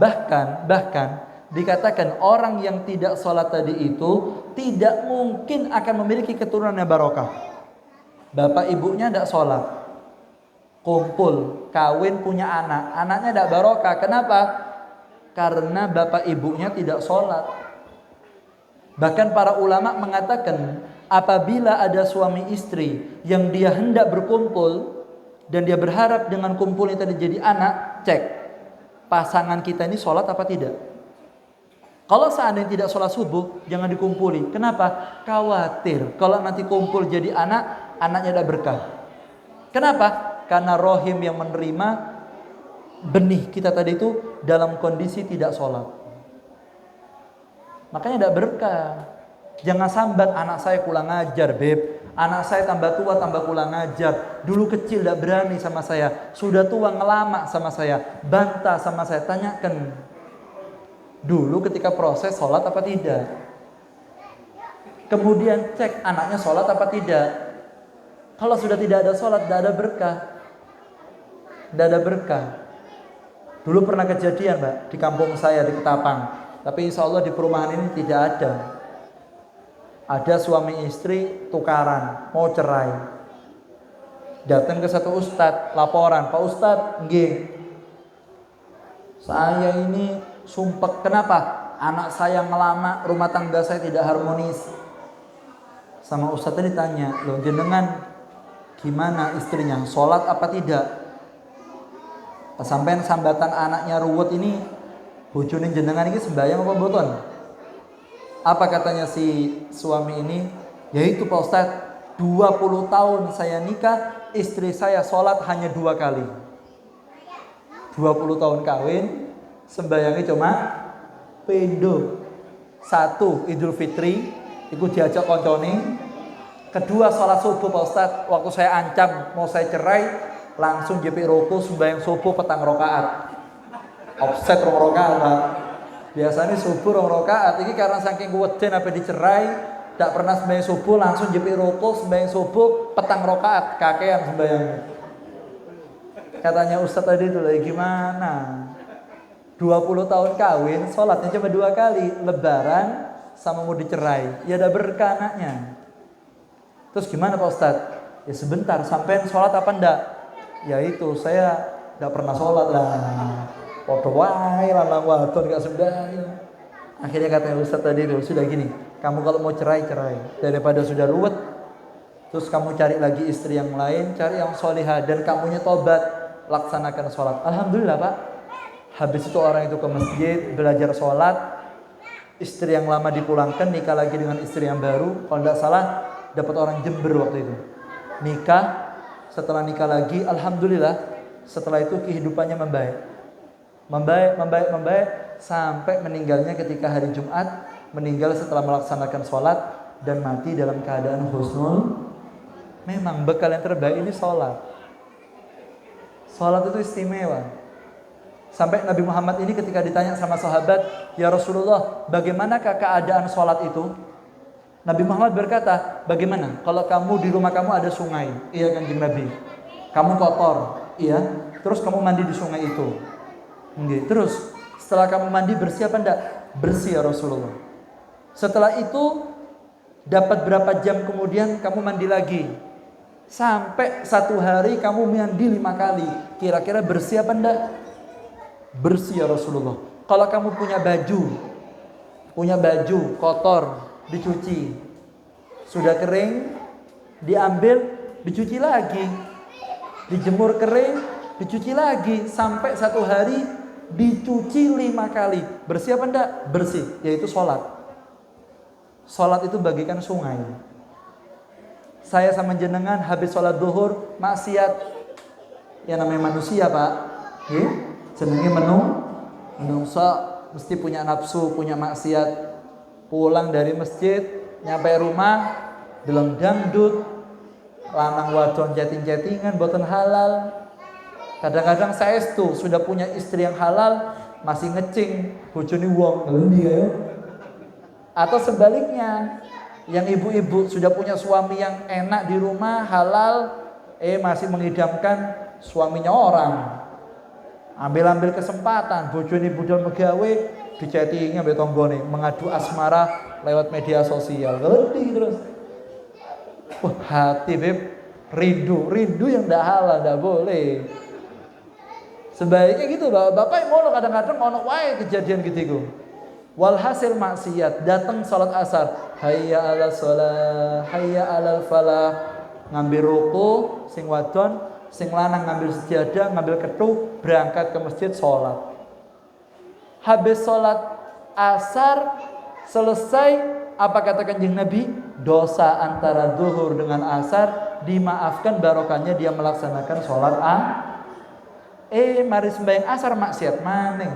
Bahkan dikatakan orang yang tidak sholat tadi itu tidak mungkin akan memiliki keturunan yang barokah. Bapak ibunya tidak sholat, kumpul, kawin, punya anak, anaknya tidak barokah. Kenapa? Karena bapak ibunya tidak sholat. Bahkan para ulama mengatakan, apabila ada suami istri yang dia hendak berkumpul dan dia berharap dengan kumpul itu jadi anak, cek pasangan kita ini sholat apa tidak. Kalau seandainya tidak sholat subuh, jangan dikumpuli. Kenapa? Khawatir kalau nanti kumpul jadi anak, anaknya tidak berkah. Kenapa? Karena rohim yang menerima benih kita tadi itu dalam kondisi tidak sholat. Makanya tidak berkah. Jangan sambat, anak saya kurang ajar Beb, anak saya tambah tua tambah kurang ajar. Dulu kecil tidak berani sama saya, sudah tua ngelama sama saya, bantah sama saya. Tanyakan dulu ketika proses sholat apa tidak. Kemudian cek anaknya sholat apa tidak. Kalau sudah tidak ada sholat, tidak ada berkah. Tidak ada berkah. Dulu pernah kejadian Mbak, di kampung saya di Ketapang. Tapi insya Allah di perumahan ini tidak ada. Ada suami istri tukaran, mau cerai. Datang ke satu ustadz, laporan, Pak Ustadz, nggih, saya ini sumpek. Kenapa? Anak saya ngelama, rumah tangga saya tidak harmonis. Sama ustadz ini tanya, loh jenengan gimana istrinya, sholat apa tidak? Sampai sambatan anaknya ruwet ini, bojone jenengan ini sembahyang apa mboten? Apa katanya si suami ini? Yaitu Pak Ustadz, 20 tahun saya nikah, istri saya sholat hanya 2 kali. 20 tahun kawin, sembahyangnya cuma pendo. 1 Idul Fitri, itu diajak koncone. Kedua sholat subuh Pak Ustadz, waktu saya ancam mau saya cerai, langsung JP ruku sembahyang subuh petang rokaat. Offset rong rokaat Pak. Biasanya subuh rong rokaat, ini karena saking kuweden apa dicerai, tak pernah sembahyang subuh, langsung JP ruku sembahyang subuh petang rokaat, kakean sembahyangnya. Katanya Ustadz tadi itu lagi gimana? 20 tahun kawin, sholatnya cuma 2 kali, lebaran sama mau dicerai, ya ada berkah anaknya. Terus gimana Pak Ustadz? Ya sebentar, sampai sholat apa enggak? Ya itu, saya enggak pernah sholat lah. Podo wae lanang wadon enggak sembahyang. Akhirnya katanya Ustadz tadi itu, sudah gini, kamu kalau mau cerai, daripada sudah ruwet, terus kamu cari lagi istri yang lain, cari yang solihah, dan kamunya tobat, laksanakan sholat. Alhamdulillah Pak, habis itu orang itu ke masjid, belajar sholat, istri yang lama dipulangkan, nikah lagi dengan istri yang baru. Kalau tidak salah dapat orang Jember waktu itu, nikah, setelah nikah lagi, alhamdulillah, setelah itu kehidupannya membaik, sampai meninggalnya ketika hari Jumat, meninggal setelah melaksanakan sholat dan mati dalam keadaan husnul. Memang bekal yang terbaik ini sholat. Sholat itu istimewa. Sampai Nabi Muhammad ini ketika ditanya sama sahabat, ya Rasulullah, bagaimanakah keadaan sholat itu? Nabi Muhammad berkata, bagaimana kalau kamu di rumah kamu ada sungai? Iya Kanjeng Nabi. Kamu kotor, iya. Terus kamu mandi di sungai itu. Oke. Terus setelah kamu mandi bersih apa enggak? Bersih ya Rasulullah. Setelah itu dapat berapa jam kemudian kamu mandi lagi? Sampai 1 hari kamu mandi 5 kali. Kira-kira bersih apa enggak? Bersih ya Rasulullah. Kalau kamu punya baju kotor, dicuci, sudah kering, diambil, dicuci lagi, dijemur kering, dicuci lagi, sampai 1 hari dicuci 5 kali. Bersih apa enggak? Bersih, yaitu sholat. Sholat itu bagikan sungai. Saya sama jenengan habis sholat duhur maksiat, ya namanya manusia Pak, jenenge menungso mesti punya nafsu, punya maksiat. Pulang dari masjid, nyampe rumah, deleng dangdut, lanang wadon chatting-chattingan, boten halal. Kadang-kadang saestu sudah punya istri yang halal, masih ngecing, bojone wong, ngendi ayo. Atau sebaliknya, yang ibu-ibu sudah punya suami yang enak di rumah, halal, masih mengidamkan suaminya orang. Ambil kesempatan, bojone budal megawe, dichattingnya mbek tanggane, mengadu asmara lewat media sosial. Ngerti terus. Wah, hati beb rindu yang ndak halal, ndak boleh. Sebaiknya gitu Bapak ngono, kadang-kadang ngono wae kejadian gitu. Walhasil maksiat, datang salat asar, hayya 'alas shalah, hayya 'alal falah, ngambil ruku sing wadon, sing lanang ngambil sejadah, ngambil ketu, berangkat ke masjid sholat. Habis sholat asar selesai, apa kata Kanjeng Nabi? Dosa antara zuhur dengan asar dimaafkan, barokahnya dia melaksanakan sholat mari sembahyang asar maksiat maning.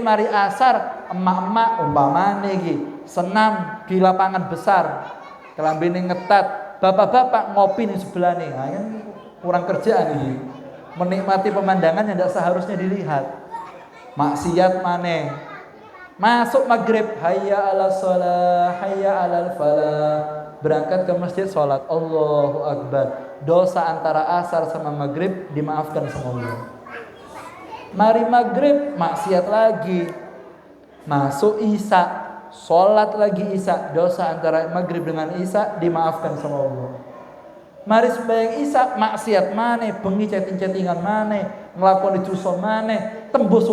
Mari asar emak-emak umpamane iki senam di lapangan besar, kelambine ngetat, bapak-bapak ngopi di sebelah nih, kan kurang kerjaan ini, menikmati pemandangan yang tidak seharusnya dilihat. Maksiat maneh. Masuk maghrib, hayya 'alas shalah, hayya 'alal falah, berangkat ke masjid sholat, Allahu Akbar. Dosa antara asar sama maghrib dimaafkan sama Allah. Mari maghrib, maksiat lagi. Masuk isya, sholat lagi isya, dosa antara maghrib dengan isya dimaafkan sama Allah. Mari sembahyang isya, maksiat maneh, bengi chatting-chattingan maneh, nglakoni dosa maneh, tembus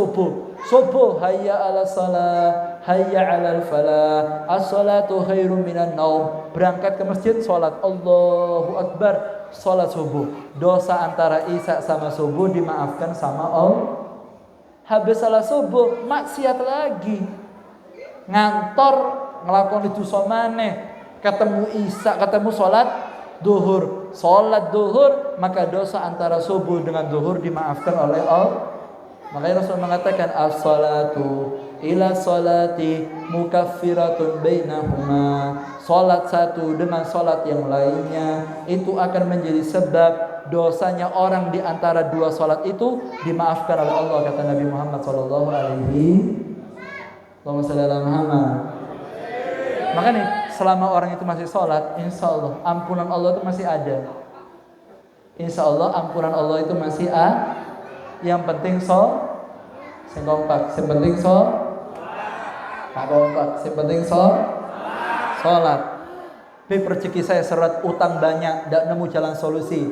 subuh, hayya 'alas shalah, hayya 'alal falah, as-shalatu khairum minan naum, berangkat ke masjid sholat, Allahu Akbar, sholat subuh. Dosa antara isya sama subuh dimaafkan sama Allah. Habis salat subuh, maksiat lagi, ngantor nglakoni dosa maneh, ketemu isya, ketemu sholat duhur, maka dosa antara subuh dengan duhur dimaafkan oleh Allah. Makanya Rasul mengatakan as-salatu ila salati mukaffiratun bainahuma. Salat satu dengan salat yang lainnya itu akan menjadi sebab dosanya orang di antara dua salat itu dimaafkan oleh Allah, kata Nabi Muhammad sallallahu alaihi wasallam. Makanya selama orang itu masih salat, insya Allah ampunan Allah itu masih ada. Insya Allah ampunan Allah itu masih ada. Yang penting sing kompak, sing penting tak kompak, sing penting salat. Rezeki saya seret, utang banyak, ndak nemu jalan solusi.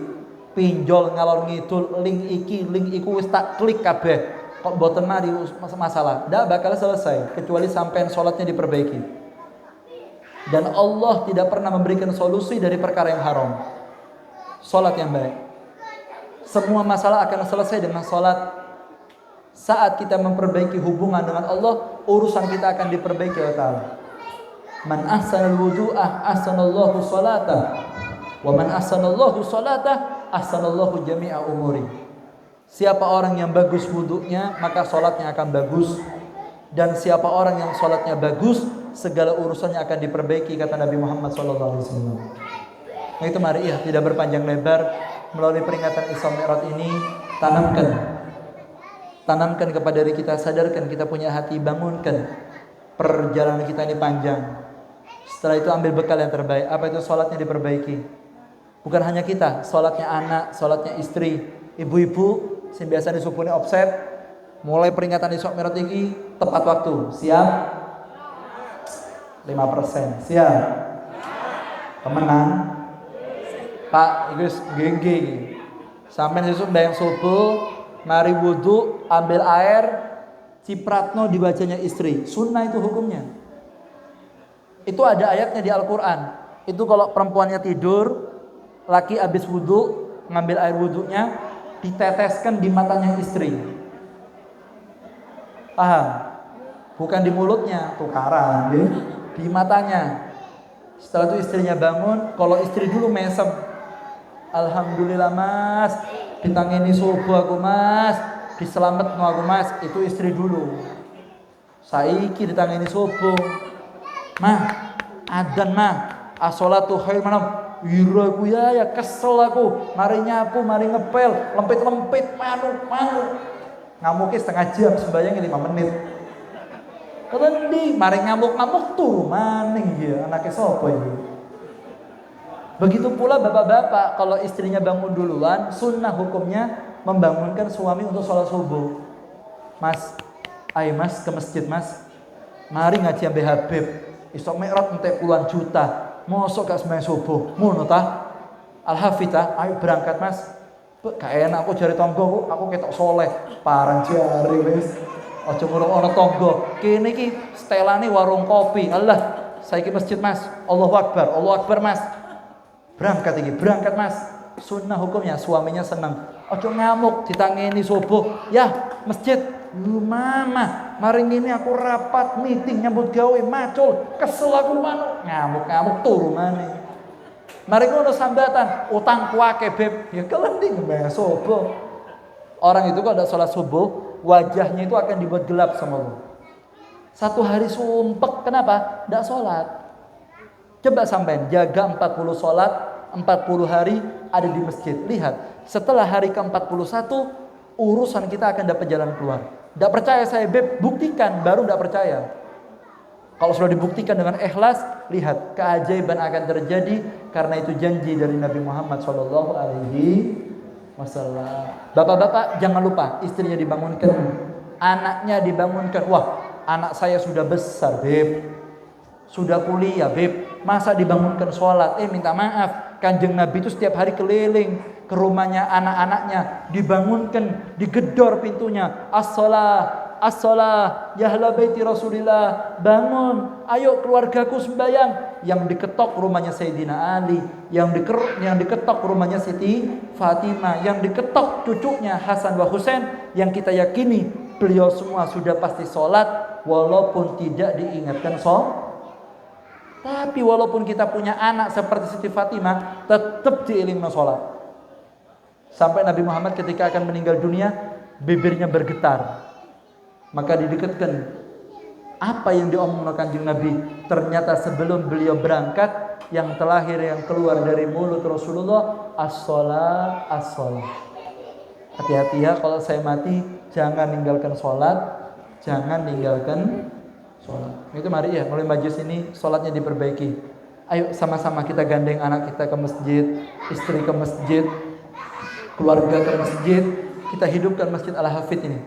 Pinjol ngalor ngidul, link iki, link iku wis tak klik kabeh. Kok mboten mari masalah. Ndak bakal selesai kecuali sampean salatnya diperbaiki. Dan Allah tidak pernah memberikan solusi dari perkara yang haram. Salat yang baik. Semua masalah akan selesai dengan salat. Saat kita memperbaiki hubungan dengan Allah, urusan kita akan diperbaiki oleh Ta'ala. Man ahsanal wudu'ah ahsanallahu salatah, wa man ahsanallahu salatah ahsanallahu jami'a umuri. Siapa orang yang bagus wudunya, maka salatnya akan bagus. Dan siapa orang yang salatnya bagus, segala urusannya akan diperbaiki, kata Nabi Muhammad SAW. Nah itu mari ya, tidak berpanjang lebar, melalui peringatan Isra Mi'raj ini tanamkan kepada diri kita, sadarkan kita punya hati, bangunkan perjalanan kita ini panjang. Setelah itu ambil bekal yang terbaik. Apa itu? Salatnya diperbaiki. Bukan hanya kita, salatnya anak, salatnya istri, ibu-ibu yang biasa disupuni offset. Mulai peringatan Isra Mi'raj ini tepat waktu. Siap? 5%. Siap? Pemenang? Pak, itu gengge. Sampai sesuk bayang subuh, mari wudu, ambil air, cipratno di wajahnya istri. Sunnah itu hukumnya. Itu ada ayatnya di Al-Quran. Itu kalau perempuannya tidur, laki habis wudu, ngambil air wudunya, diteteskan di matanya istri. Paham? Bukan di mulutnya, tukaran, ya? Di matanya. Setelah itu istrinya bangun, kalau istri dulu mesem, alhamdulillah mas, ditangani subuh aku mas, diselametno aku mas, itu istri dulu. Saiki ditangani subuh, mah, adan mah, as-sholatu khair manam. Wira aku ya kesel aku, mari nyapu, mari ngepel, lempit-lempit, manu. Ngamuki setengah jam, sembayangnya 5 menit. Ketendi, mari ngamuk-ngamuk tuh, maning ya, anaknya sopo ini. Begitu pula bapak-bapak, kalau istrinya bangun duluan, sunnah hukumnya membangunkan suami untuk sholat subuh. Mas, ayo mas ke masjid mas, mari ngaji ambe Habib. Isra Mi'raj entek puluhan juta, mosok gak sembahyang subuh, ngono tah? Al-Hafidh, ayo berangkat mas. Gak enak aku jari tonggo, aku ketok soleh, parang jari wis. Aja ngurung ana tonggo. Kene iki stelane warung kopi. Allah, saiki masjid mas. Allahu Akbar mas. Berangkat mas. Sunnah hukumnya suaminya senang. Ojo ngamuk ditangeni subuh. Ya, masjid. Mama, mari ngene aku rapat meeting nyambut gawe macul. Kesel aku manu. Ngamuk-ngamuk turu maneh. Mari ngono sambatan, utang kuake beb. Ya kelending mbah subuh. Orang itu kalau ada sholat subuh, wajahnya itu akan dibuat gelap sama Allah. Satu hari sumpek, kenapa? Tidak sholat. Coba sampein jaga 40 sholat, 40 hari ada di masjid. Lihat, setelah hari ke-41 urusan kita akan dapat jalan keluar. Tidak percaya saya beb, buktikan, baru tidak percaya. Kalau sudah dibuktikan dengan ikhlas, lihat keajaiban akan terjadi karena itu janji dari Nabi Muhammad SAW. Bapak-bapak jangan lupa istrinya dibangunkan, anaknya dibangunkan. Wah, anak saya sudah besar beb, sudah kuliah beb, masa dibangunkan sholat? Minta maaf, Kanjeng Nabi itu setiap hari keliling ke rumahnya anak-anaknya, dibangunkan, digedor pintunya, as-shalah, ya ahla baiti Rasulillah, bangun, ayo keluargaku sembahyang. Yang diketok rumahnya Sayyidina Ali, yang diketok rumahnya Siti Fatimah, yang diketok cucunya Hasan wa Husain, yang kita yakini beliau semua sudah pasti sholat walaupun tidak diingatkan sholat. Tapi walaupun kita punya anak seperti Siti Fatimah, tetap diilingno sholat. Sampai Nabi Muhammad ketika akan meninggal dunia, bibirnya bergetar. Maka didekatkan Apa yang diomongkan Kanjeng Nabi? Ternyata sebelum beliau berangkat, yang terakhir yang keluar dari mulut Rasulullah, as-shalah, as-shalah. Hati-hati ya, kalau saya mati, jangan ninggalkan sholat, jangan ninggalkan sholat. Itu mari ya, mulai majlis ini sholatnya diperbaiki. Ayo sama-sama kita gandeng anak kita ke masjid, istri ke masjid, keluarga ke masjid. Kita hidupkan Masjid Al-Hafidh ini.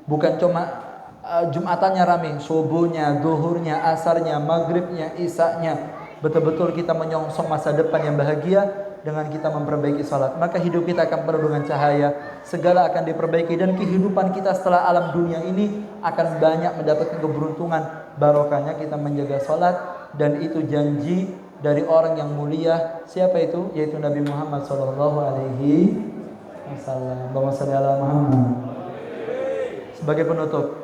Bukan cuma Jumatannya rame, subuhnya, zuhurnya, asarnya, maghribnya, isaknya. Betul-betul kita menyongsong masa depan yang bahagia dengan kita memperbaiki salat. Maka hidup kita akan penuh dengan cahaya. Segala akan diperbaiki dan kehidupan kita setelah alam dunia ini akan banyak mendapatkan keberuntungan. Barokahnya kita menjaga salat, dan itu janji dari orang yang mulia. Siapa itu? Yaitu Nabi Muhammad SAW. Allahumma shalli ala Muhammad. Sebagai penutup,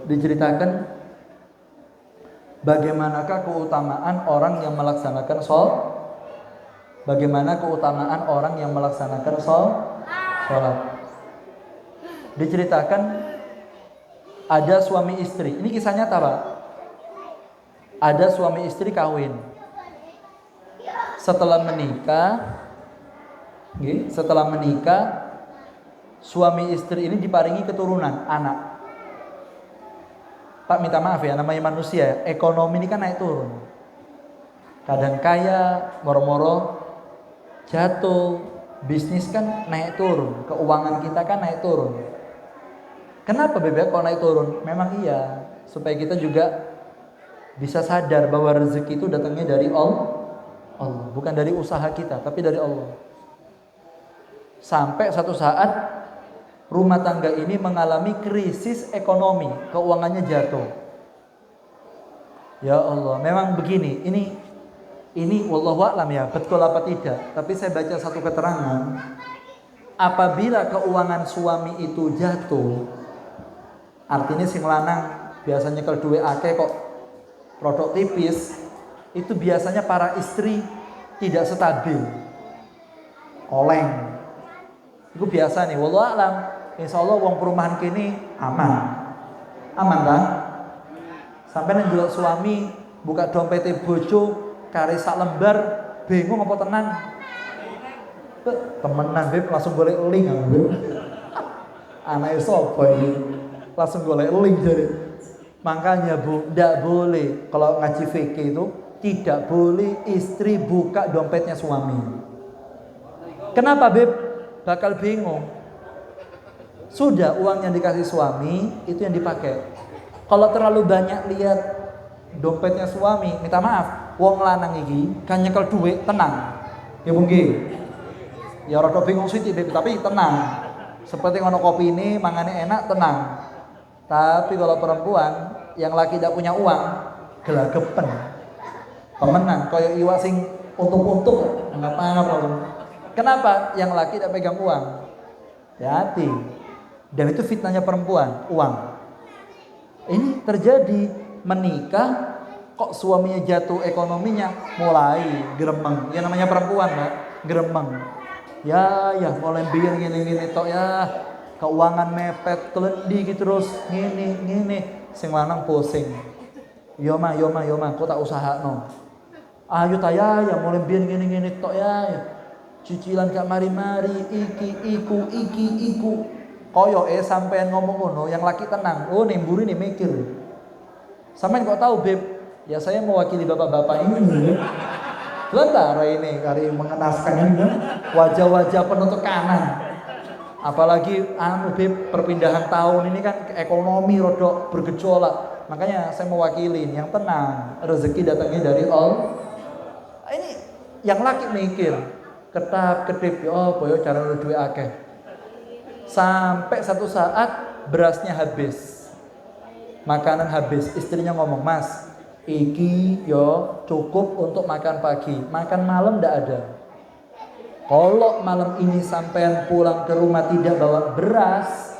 diceritakan bagaimanakah keutamaan orang yang melaksanakan sholat. Diceritakan ada suami istri. Ini kisah nyata, Pak. Ada suami istri kawin. Setelah menikah, suami istri ini diparingi keturunan, anak. Pak, minta maaf ya, namanya manusia, ekonomi ini kan naik turun. Kadang kaya, moro-moro jatuh, bisnis kan naik turun, keuangan kita kan naik turun. Kenapa bebek kalau naik turun? Memang iya, supaya kita juga bisa sadar bahwa rezeki itu datangnya dari Allah, bukan dari usaha kita, tapi dari Allah. Sampai satu saat rumah tangga ini mengalami krisis ekonomi, keuangannya jatuh. Ya Allah, memang begini. Ini wallahu a'lam ya, betul apa tidak. Tapi saya baca satu keterangan, apabila keuangan suami itu jatuh, artinya sing lanang biasanya kalau duwe akeh kok produk tipis, itu biasanya para istri tidak stabil. Oleng. Itu biasa nih, wallahu a'lam. Insyaallah wong perumahan kini aman kan? Sampai nang suami buka dompete bojo kare sak lembar, bingung apa tenan. Temenan Beb, langsung golek link aku. Anake sapa ini? Langsung golek link jare. Makanya Bu, ndak boleh kalau ngaji fikih itu tidak boleh istri buka dompetnya suami. Kenapa Beb? Bakal bingung. Sudah uang yang dikasih suami itu yang dipakai. Kalau terlalu banyak lihat dompetnya suami, minta maaf, wong lanang iki kan nyekel duit tenang. Ya mungkin. Ya rada bingung sih tapi tenang. Seperti ngono kopi ini mangane enak tenang. Tapi kalau perempuan yang laki tidak punya uang, gelagapen. Pemenang koyo iwak sing untung-untung enggak apa-apa. Kenapa? Yang laki tidak pegang uang. Hati. Dan itu fitnahnya perempuan, uang. Ini terjadi, menikah kok suaminya jatuh ekonominya, mulai gremeng. Ya namanya perempuan, Mbak, gremeng. Ya mulai biar gini tok ya. Keuangan mepet, telendi gitu terus gini. Sing lanang pusing. Yo mah, kok tak usahakno. Ayo taya ya mulai biar gini tok ya. Cicilan gak mari-mari, iku. Koyo sampean ngomong ngono, yang laki tenang. Oh, nemburi nih mikir. Sampean kok tahu, Beb? Ya saya mewakili bapak-bapak ini. Sebentar ini kali mengenaskan ini wajah-wajah penuh tekanan. Apalagi Beb, perpindahan tahun ini kan ekonomi rodok bergejolak. Makanya saya mewakili yang tenang. Rezeki datangnya dari Allah. Ini yang laki mikir, ketap-ketip boyo cara duwe akeh. Sampai satu saat berasnya habis, makanan habis. Istrinya ngomong, Mas, iki cukup untuk makan pagi, makan malam ndak ada. Kalau malam ini sampean pulang ke rumah tidak bawa beras,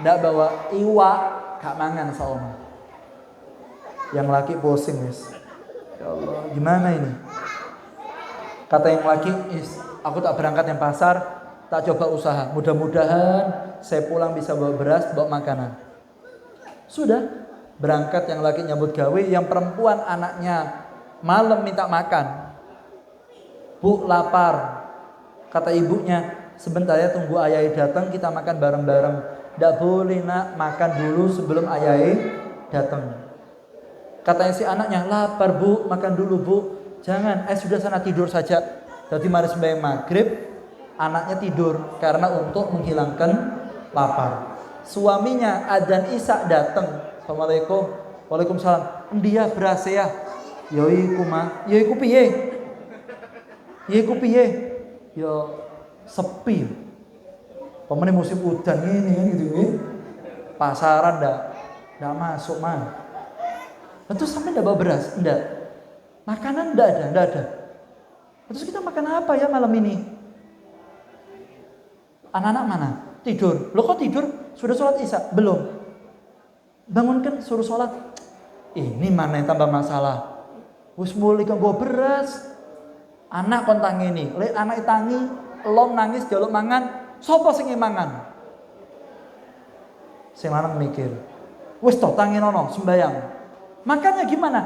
ndak bawa iwak, gak mangan saoma. Yang laki pusing wis. Ya Allah, gimana ini? Kata yang laki, aku tak berangkat yang pasar. Tak coba usaha, mudah-mudahan saya pulang bisa bawa beras, bawa makanan. Sudah, Berangkat yang laki nyambut gawe, yang perempuan anaknya malam minta makan. Bu, lapar. Kata ibunya, sebentar ya, tunggu ayah datang, kita makan bareng-bareng. Tidak boleh nak, makan dulu sebelum ayah datang. Katanya si anaknya, lapar bu, makan dulu bu. Jangan, sudah sana tidur saja. Jadi mari sembahyang maghrib, anaknya tidur karena untuk menghilangkan lapar. Suaminya adzan isya datang. Assalamualaikum. Waalaikumsalam. Dia berasa ya. Yoiku mah. Yoiku piye? Yoiku piye? Yo sepi. Pemene musim hujan ini gitu. Pasaran ndak masuk mah. Terus sampai ndak bawa beras? Ndak. Makanan ndak ada. Terus kita makan apa ya malam ini? Anak-anak mana? Tidur. Loh kok tidur? Sudah sholat isya? Belum. Bangunkan, suruh sholat. Ini mana yang tambah masalah? Wis mulai kan bawa beras. Anak kon tangi ini. Lek anak tangi, elom nangis jaluk mangan. Sopo sing mangan? Sing lanang mikir. Wis toh tangi nono sembayang. Makannya gimana?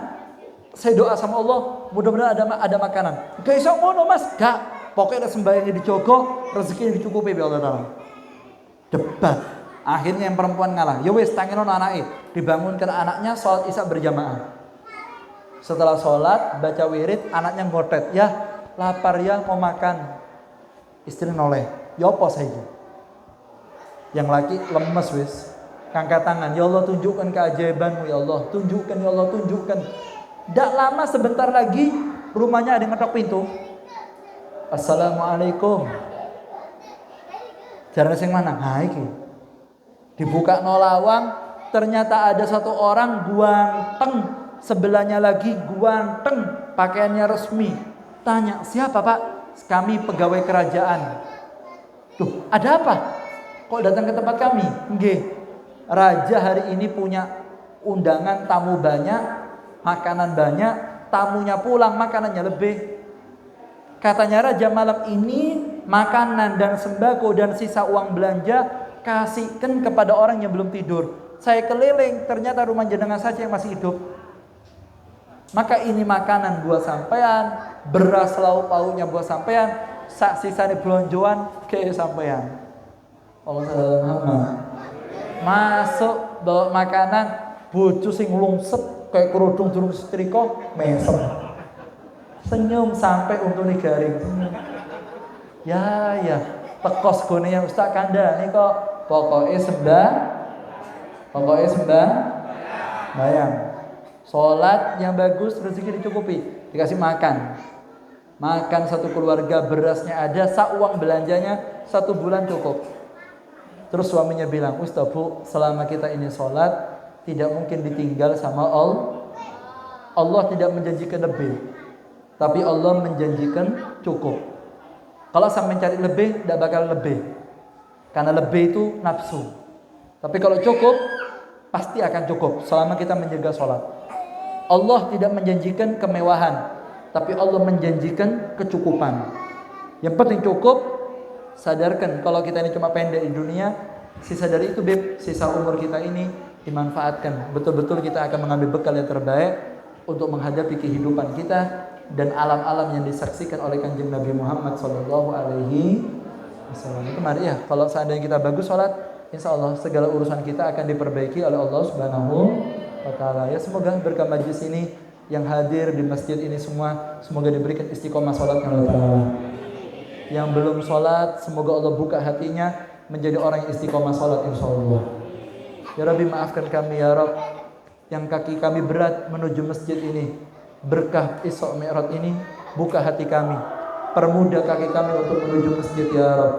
Saya doa sama Allah, mudah-mudahan ada makanan. Gak iso ngono Mas, gak. Pokoknya sembayangnya dijogo, rezekinya dicukupi oleh Allah Taala. Debat. Akhirnya yang perempuan ngalah. Ya wis tangi nono anake. Dibangunkan anaknya sholat isya berjamaah. Setelah sholat baca wirid, anaknya ngotet. Ya lapar ya mau makan. Istri noleh. Ya apa saja. Yang laki lemes wis. Angkat tangan. Ya Allah tunjukkan keajaibanmu ya Allah. Tunjukkan ya Allah tunjukkan. Tidak lama sebentar lagi rumahnya ada yang ngetok pintu. Assalamualaikum. Jalan sing mana? Nah iki. Dibuka nolawang, ternyata ada satu orang guanteng, sebelahnya lagi guanteng, pakaiannya resmi. Tanya, siapa Pak? Kami pegawai kerajaan. Tuh, ada apa? Kok datang ke tempat kami? Nggih. Raja hari ini punya undangan tamu banyak, makanan banyak, tamunya pulang, makanannya lebih. Katanya raja malam ini makanan dan sembako dan sisa uang belanja kasihkan kepada orang yang belum tidur. Saya keliling, ternyata rumah jenengan saja yang masih hidup. Maka ini makanan buat sampean, beras lauk pauknya buat sampean, sak sisane blonjoan ke sampean. Allah masuk bawa makanan, bojo sing lungset kayak kerudung durung setrika, mesem. Senyum sampai untune garing. Ya, tekos gone ya Ustaz kandhane kok pokoknya bayang. Sholat yang bagus, rezeki dicukupi, dikasih makan. Makan satu keluarga, berasnya ada, sak uang belanjanya 1 bulan cukup. Terus suaminya bilang, Ustaz Bu, selama kita ini sholat, tidak mungkin ditinggal sama Allah. Allah tidak menjanjikan lebih, tapi Allah menjanjikan cukup. Kalau sampai cari lebih, tidak bakal lebih. Karena lebih itu nafsu. Tapi kalau cukup, pasti akan cukup selama kita menjaga sholat. Allah tidak menjanjikan kemewahan, tapi Allah menjanjikan kecukupan. Yang penting cukup. Sadarkan kalau kita ini cuma pendek di dunia, sisa dari itu sisa umur kita ini dimanfaatkan. Betul-betul kita akan mengambil bekal yang terbaik untuk menghadapi kehidupan kita dan alam-alam yang disaksikan oleh Kanjeng Nabi Muhammad SAW. Itu mari ya, kalau seandainya kita bagus sholat, insya Allah segala urusan kita akan diperbaiki oleh Allah Subhanahu wa Ta'ala. Ya semoga berkah majlis ini yang hadir di masjid ini semua, semoga diberikan istiqomah sholatnya oleh Allah. Yang belum sholat, semoga Allah buka hatinya menjadi orang yang istiqomah sholat insya Allah. Ya Rabbi maafkan kami ya Rabb, yang kaki kami berat menuju masjid ini. Berkah Isra Mi'raj ini buka hati kami, permudah kaki kami untuk menuju masjid ya Rabb.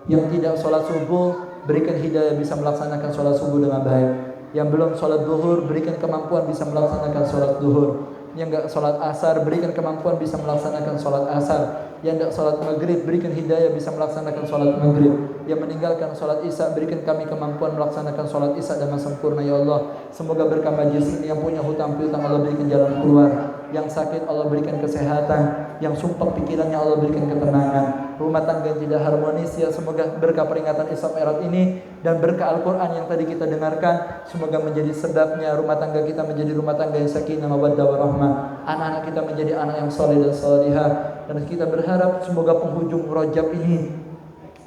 Yang tidak sholat subuh, berikan hidayah bisa melaksanakan sholat subuh dengan baik. Yang belum sholat duhur, berikan kemampuan bisa melaksanakan sholat duhur. Yang enggak sholat asar, berikan kemampuan bisa melaksanakan sholat asar. Yang enggak sholat maghrib, berikan hidayah bisa melaksanakan sholat maghrib. Yang meninggalkan sholat isya, berikan kami kemampuan melaksanakan sholat isya dengan sempurna ya Allah. Semoga berkah majlis ini, yang punya hutang piutang Allah berikan jalan keluar. Yang sakit Allah berikan kesehatan, yang sumpah pikirannya Allah berikan ketenangan. rumah tangga yang tidak harmonis. Ya semoga berkah peringatan Isra Mi'raj ini dan berkah Al-Quran yang tadi kita dengarkan, semoga menjadi sebabnya rumah tangga kita menjadi rumah tangga yang sakinah mawaddah warahmah, anak-anak kita menjadi anak yang saleh dan salihah. Dan kita berharap semoga penghujung Rajab ini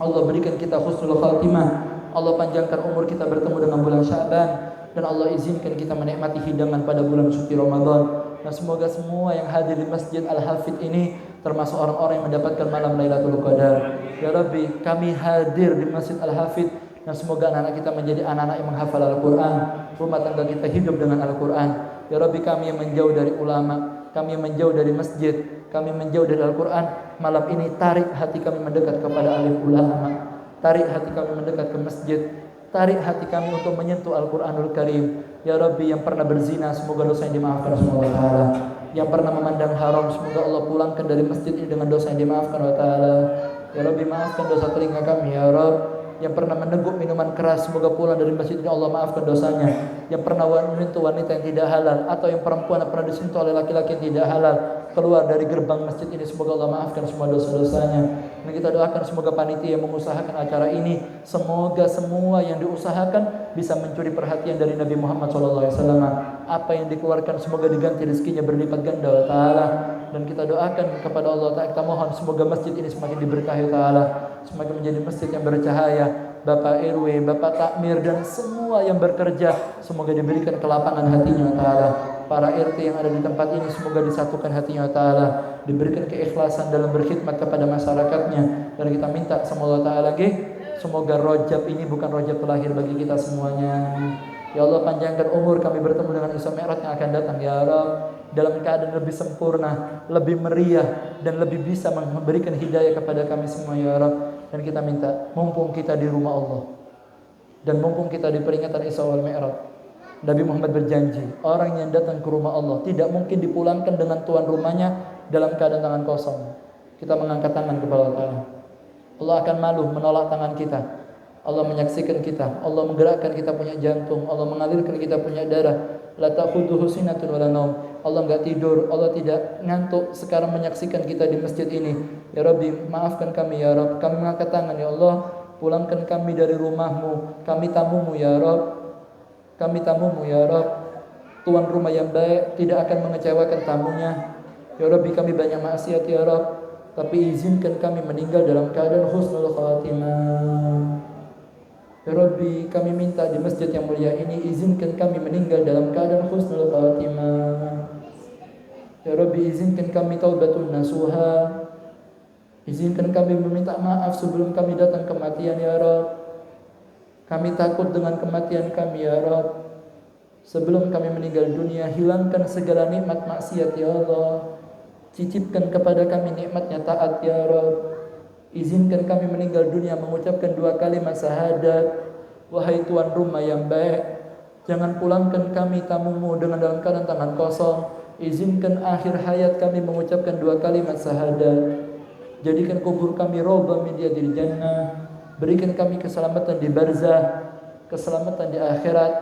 Allah berikan kita husnul khatimah, Allah panjangkan umur kita bertemu dengan bulan Sya'ban, dan Allah izinkan kita menikmati hidangan pada bulan suci Ramadan. Dan semoga semua yang hadir di Masjid Al-Hafidh ini termasuk orang-orang yang mendapatkan malam Lailatul Qadar. Ya Rabbi, kami hadir di Masjid Al-Hafidh, dan semoga anak-anak kita menjadi anak-anak yang menghafal Al-Quran, rumah tangga kita hidup dengan Al-Quran. Ya Rabbi, kami yang menjauh dari ulama, kami yang menjauh dari masjid, kami menjauh dari Al-Quran, malam ini tarik hati kami mendekat kepada alim ulama, tarik hati kami mendekat ke masjid, tarik hati kami untuk menyentuh Al-Quranul Karim. Ya Rabbi, yang pernah berzina, semoga dosa yang dimaafkan semua wa ta'ala. Yang pernah memandang haram, semoga Allah pulangkan dari masjid ini dengan dosa yang dimaafkan wa ta'ala. Ya Rabbi, maafkan dosa telinga kami ya Rabb. Yang pernah meneguk minuman keras, semoga pulang dari masjid ini Allah maafkan dosanya. Yang pernah menyentuh wanita yang tidak halal, atau yang perempuan yang pernah disentuh oleh laki-laki yang tidak halal, keluar dari gerbang masjid ini, semoga Allah maafkan semua dosa-dosanya. Dan kita doakan semoga panitia yang mengusahakan acara ini, semoga semua yang diusahakan bisa mencuri perhatian dari Nabi Muhammad SAW. Apa yang dikeluarkan semoga diganti rezekinya berlipat ganda wa ta'ala. Dan kita doakan kepada Allah Ta'ala, kita mohon semoga masjid ini semakin diberkahi Ta'ala, semakin menjadi masjid yang bercahaya. Bapak RW, Bapak Takmir, dan semua yang bekerja, semoga diberikan kelapangan hatinya Ta'ala. Para RT yang ada di tempat ini, semoga disatukan hatinya Ta'ala, diberikan keikhlasan dalam berkhidmat kepada masyarakatnya. Dan kita minta sama Allah Ta'ala, semoga Rajab ini bukan Rajab terakhir bagi kita semuanya. Ya Allah, panjangkan umur kami bertemu dengan Isra Mi'raj yang akan datang ya Rabb, dalam keadaan lebih sempurna, lebih meriah, dan lebih bisa memberikan hidayah kepada kami semua ya Rabb. Dan kita minta, mumpung kita di rumah Allah, dan mumpung kita di peringatan Isra wal Mi'raj, Nabi Muhammad berjanji, orang yang datang ke rumah Allah tidak mungkin dipulangkan dengan tuan rumahnya dalam keadaan tangan kosong. Kita mengangkat tangan kepada Allah Ta'ala, Allah akan malu menolak tangan kita. Allah menyaksikan kita, Allah menggerakkan kita punya jantung, Allah mengalirkan kita punya darah. La ta'khudhuhu sinatun wa la naum. Allah enggak tidur, Allah tidak ngantuk sekarang menyaksikan kita di masjid ini. Ya Rabbi, maafkan kami ya Rabb. Kami mengangkat tangan ya Allah, pulangkan kami dari rumahmu. Kami tamumu ya Rabb. Kami tamumu ya Rabb. Tuan rumah yang baik tidak akan mengecewakan tamunya. Ya Rabbi, kami banyak maksiat ya Rabb, tapi izinkan kami meninggal dalam keadaan husnul khatimah. Ya Rabbi, kami minta di masjid yang mulia ini, izinkan kami meninggal dalam keadaan husnul khatimah. Ya Rabbi, izinkan kami taubatun nasuha. Izinkan kami meminta maaf sebelum kami datang kematian ya Rabb. Kami takut dengan kematian kami ya Rabb. Sebelum kami meninggal dunia, hilangkan segala nikmat maksiat ya Allah. Cicipkan kepada kami nikmatnya taat ya Rabb. Izinkan kami meninggal dunia mengucapkan 2 kalimat syahadat. Wahai tuan rumah yang baik, jangan pulangkan kami tamumu dengan dalam keadaan tangan kosong. Izinkan akhir hayat kami mengucapkan 2 kalimat syahadat. Jadikan kubur kami rawdah min riyadil jannah. Berikan kami keselamatan di barzah, keselamatan di akhirat.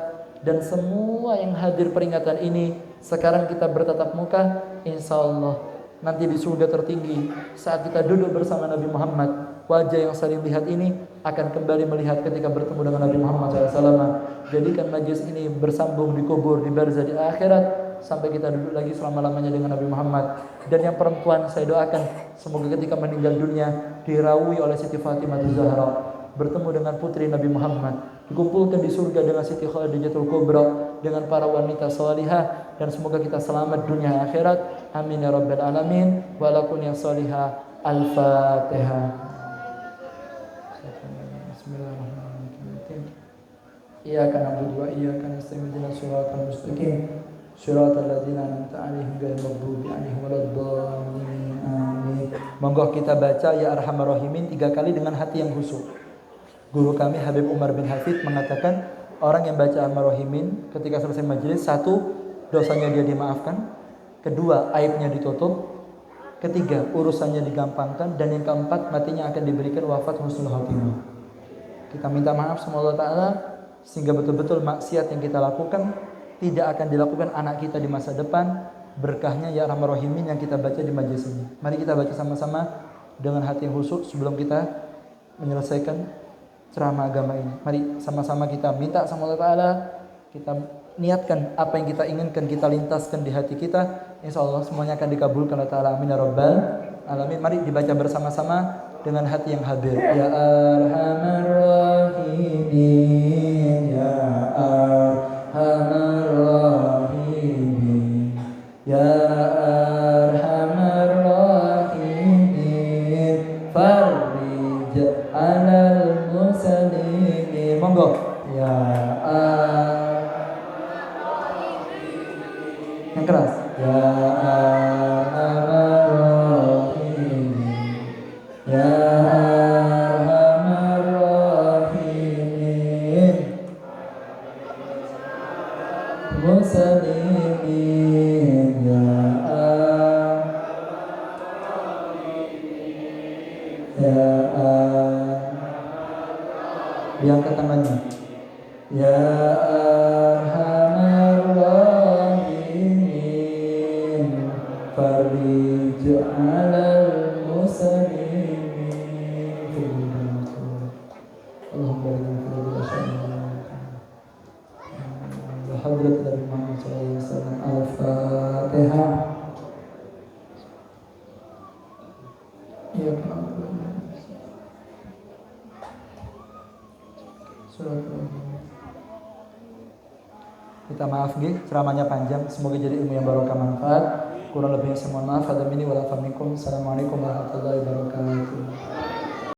Dan semua yang hadir peringatan ini, sekarang kita bertatap muka, insyaallah nanti di surga tertinggi, saat kita duduk bersama Nabi Muhammad, wajah yang saling lihat ini akan kembali melihat ketika bertemu dengan Nabi Muhammad SAW. Jadikan majlis ini bersambung di kubur, di barzah, di akhirat, sampai kita duduk lagi selama-lamanya dengan Nabi Muhammad. Dan yang perempuan, saya doakan semoga ketika meninggal dunia dirawi oleh Siti Fatimah Zahra, bertemu dengan putri Nabi Muhammad, dikumpulkan di surga dengan Siti Khadijatul Kubra, dengan para wanita salihah, dan semoga kita selamat dunia akhirat. Amin ya rabbal alamin. Wa lakum ya salihah. Al-Fatihah. Bismillahirrahmanirrahim. Iyyaka na'budu wa iyyaka nasta'in. Ihdinas siratal mustaqim. Shiratal ladzina an'amta 'alaihim ghairil maghdubi 'alaihim waladdallin. Amin. Monggo kita baca ya Arhamar Rahimin 3 kali dengan hati yang khusyuk. Guru kami Habib Umar bin Hafid mengatakan, orang yang baca Arhamar Rahimin ketika selesai majelis, 1, dosanya dia dimaafkan, 2, aibnya ditutup, 3, urusannya digampangkan, dan yang keempat, matinya akan diberikan wafat husnul khatimah. Kita minta maaf sama Allah Ta'ala sehingga betul-betul maksiat yang kita lakukan tidak akan dilakukan anak kita di masa depan. Berkahnya ya Arhamar Rahimin yang kita baca di majelis ini. Mari kita baca sama-sama dengan hati yang khusyuk sebelum kita menyelesaikan ceramah agama ini. Mari sama-sama kita minta sama Allah Ta'ala, kita niatkan apa yang kita inginkan, kita lintaskan di hati kita. Insya Allah semuanya akan dikabulkan Allah Ta'ala. Amin ya Rabbal Alamin. Mari dibaca bersama-sama dengan hati yang hadir. Ya Arhamar Rahimin, Ya Arhamar Rahimin, Ya Arhamar Rahimin, Farij alal muslimin. Monggo. Ya yang keras. Ya Arhamar Rahimin, Ya Arhamar Rahimin, muslimin, Ya diangkat tangannya. Ya Arhamar Rahimin, Farij alal muslimin. Allahumma barik wa hadrat Nabi Muhammad sallallahu alaihi wasallam. Al-Fatihah. Ya kita maaf ceramahnya panjang, semoga jadi ilmu yang barokah manfaat. Kurang lebihnya saya mohon maaf. Assalamualaikum warahmatullahi wabarakatuh.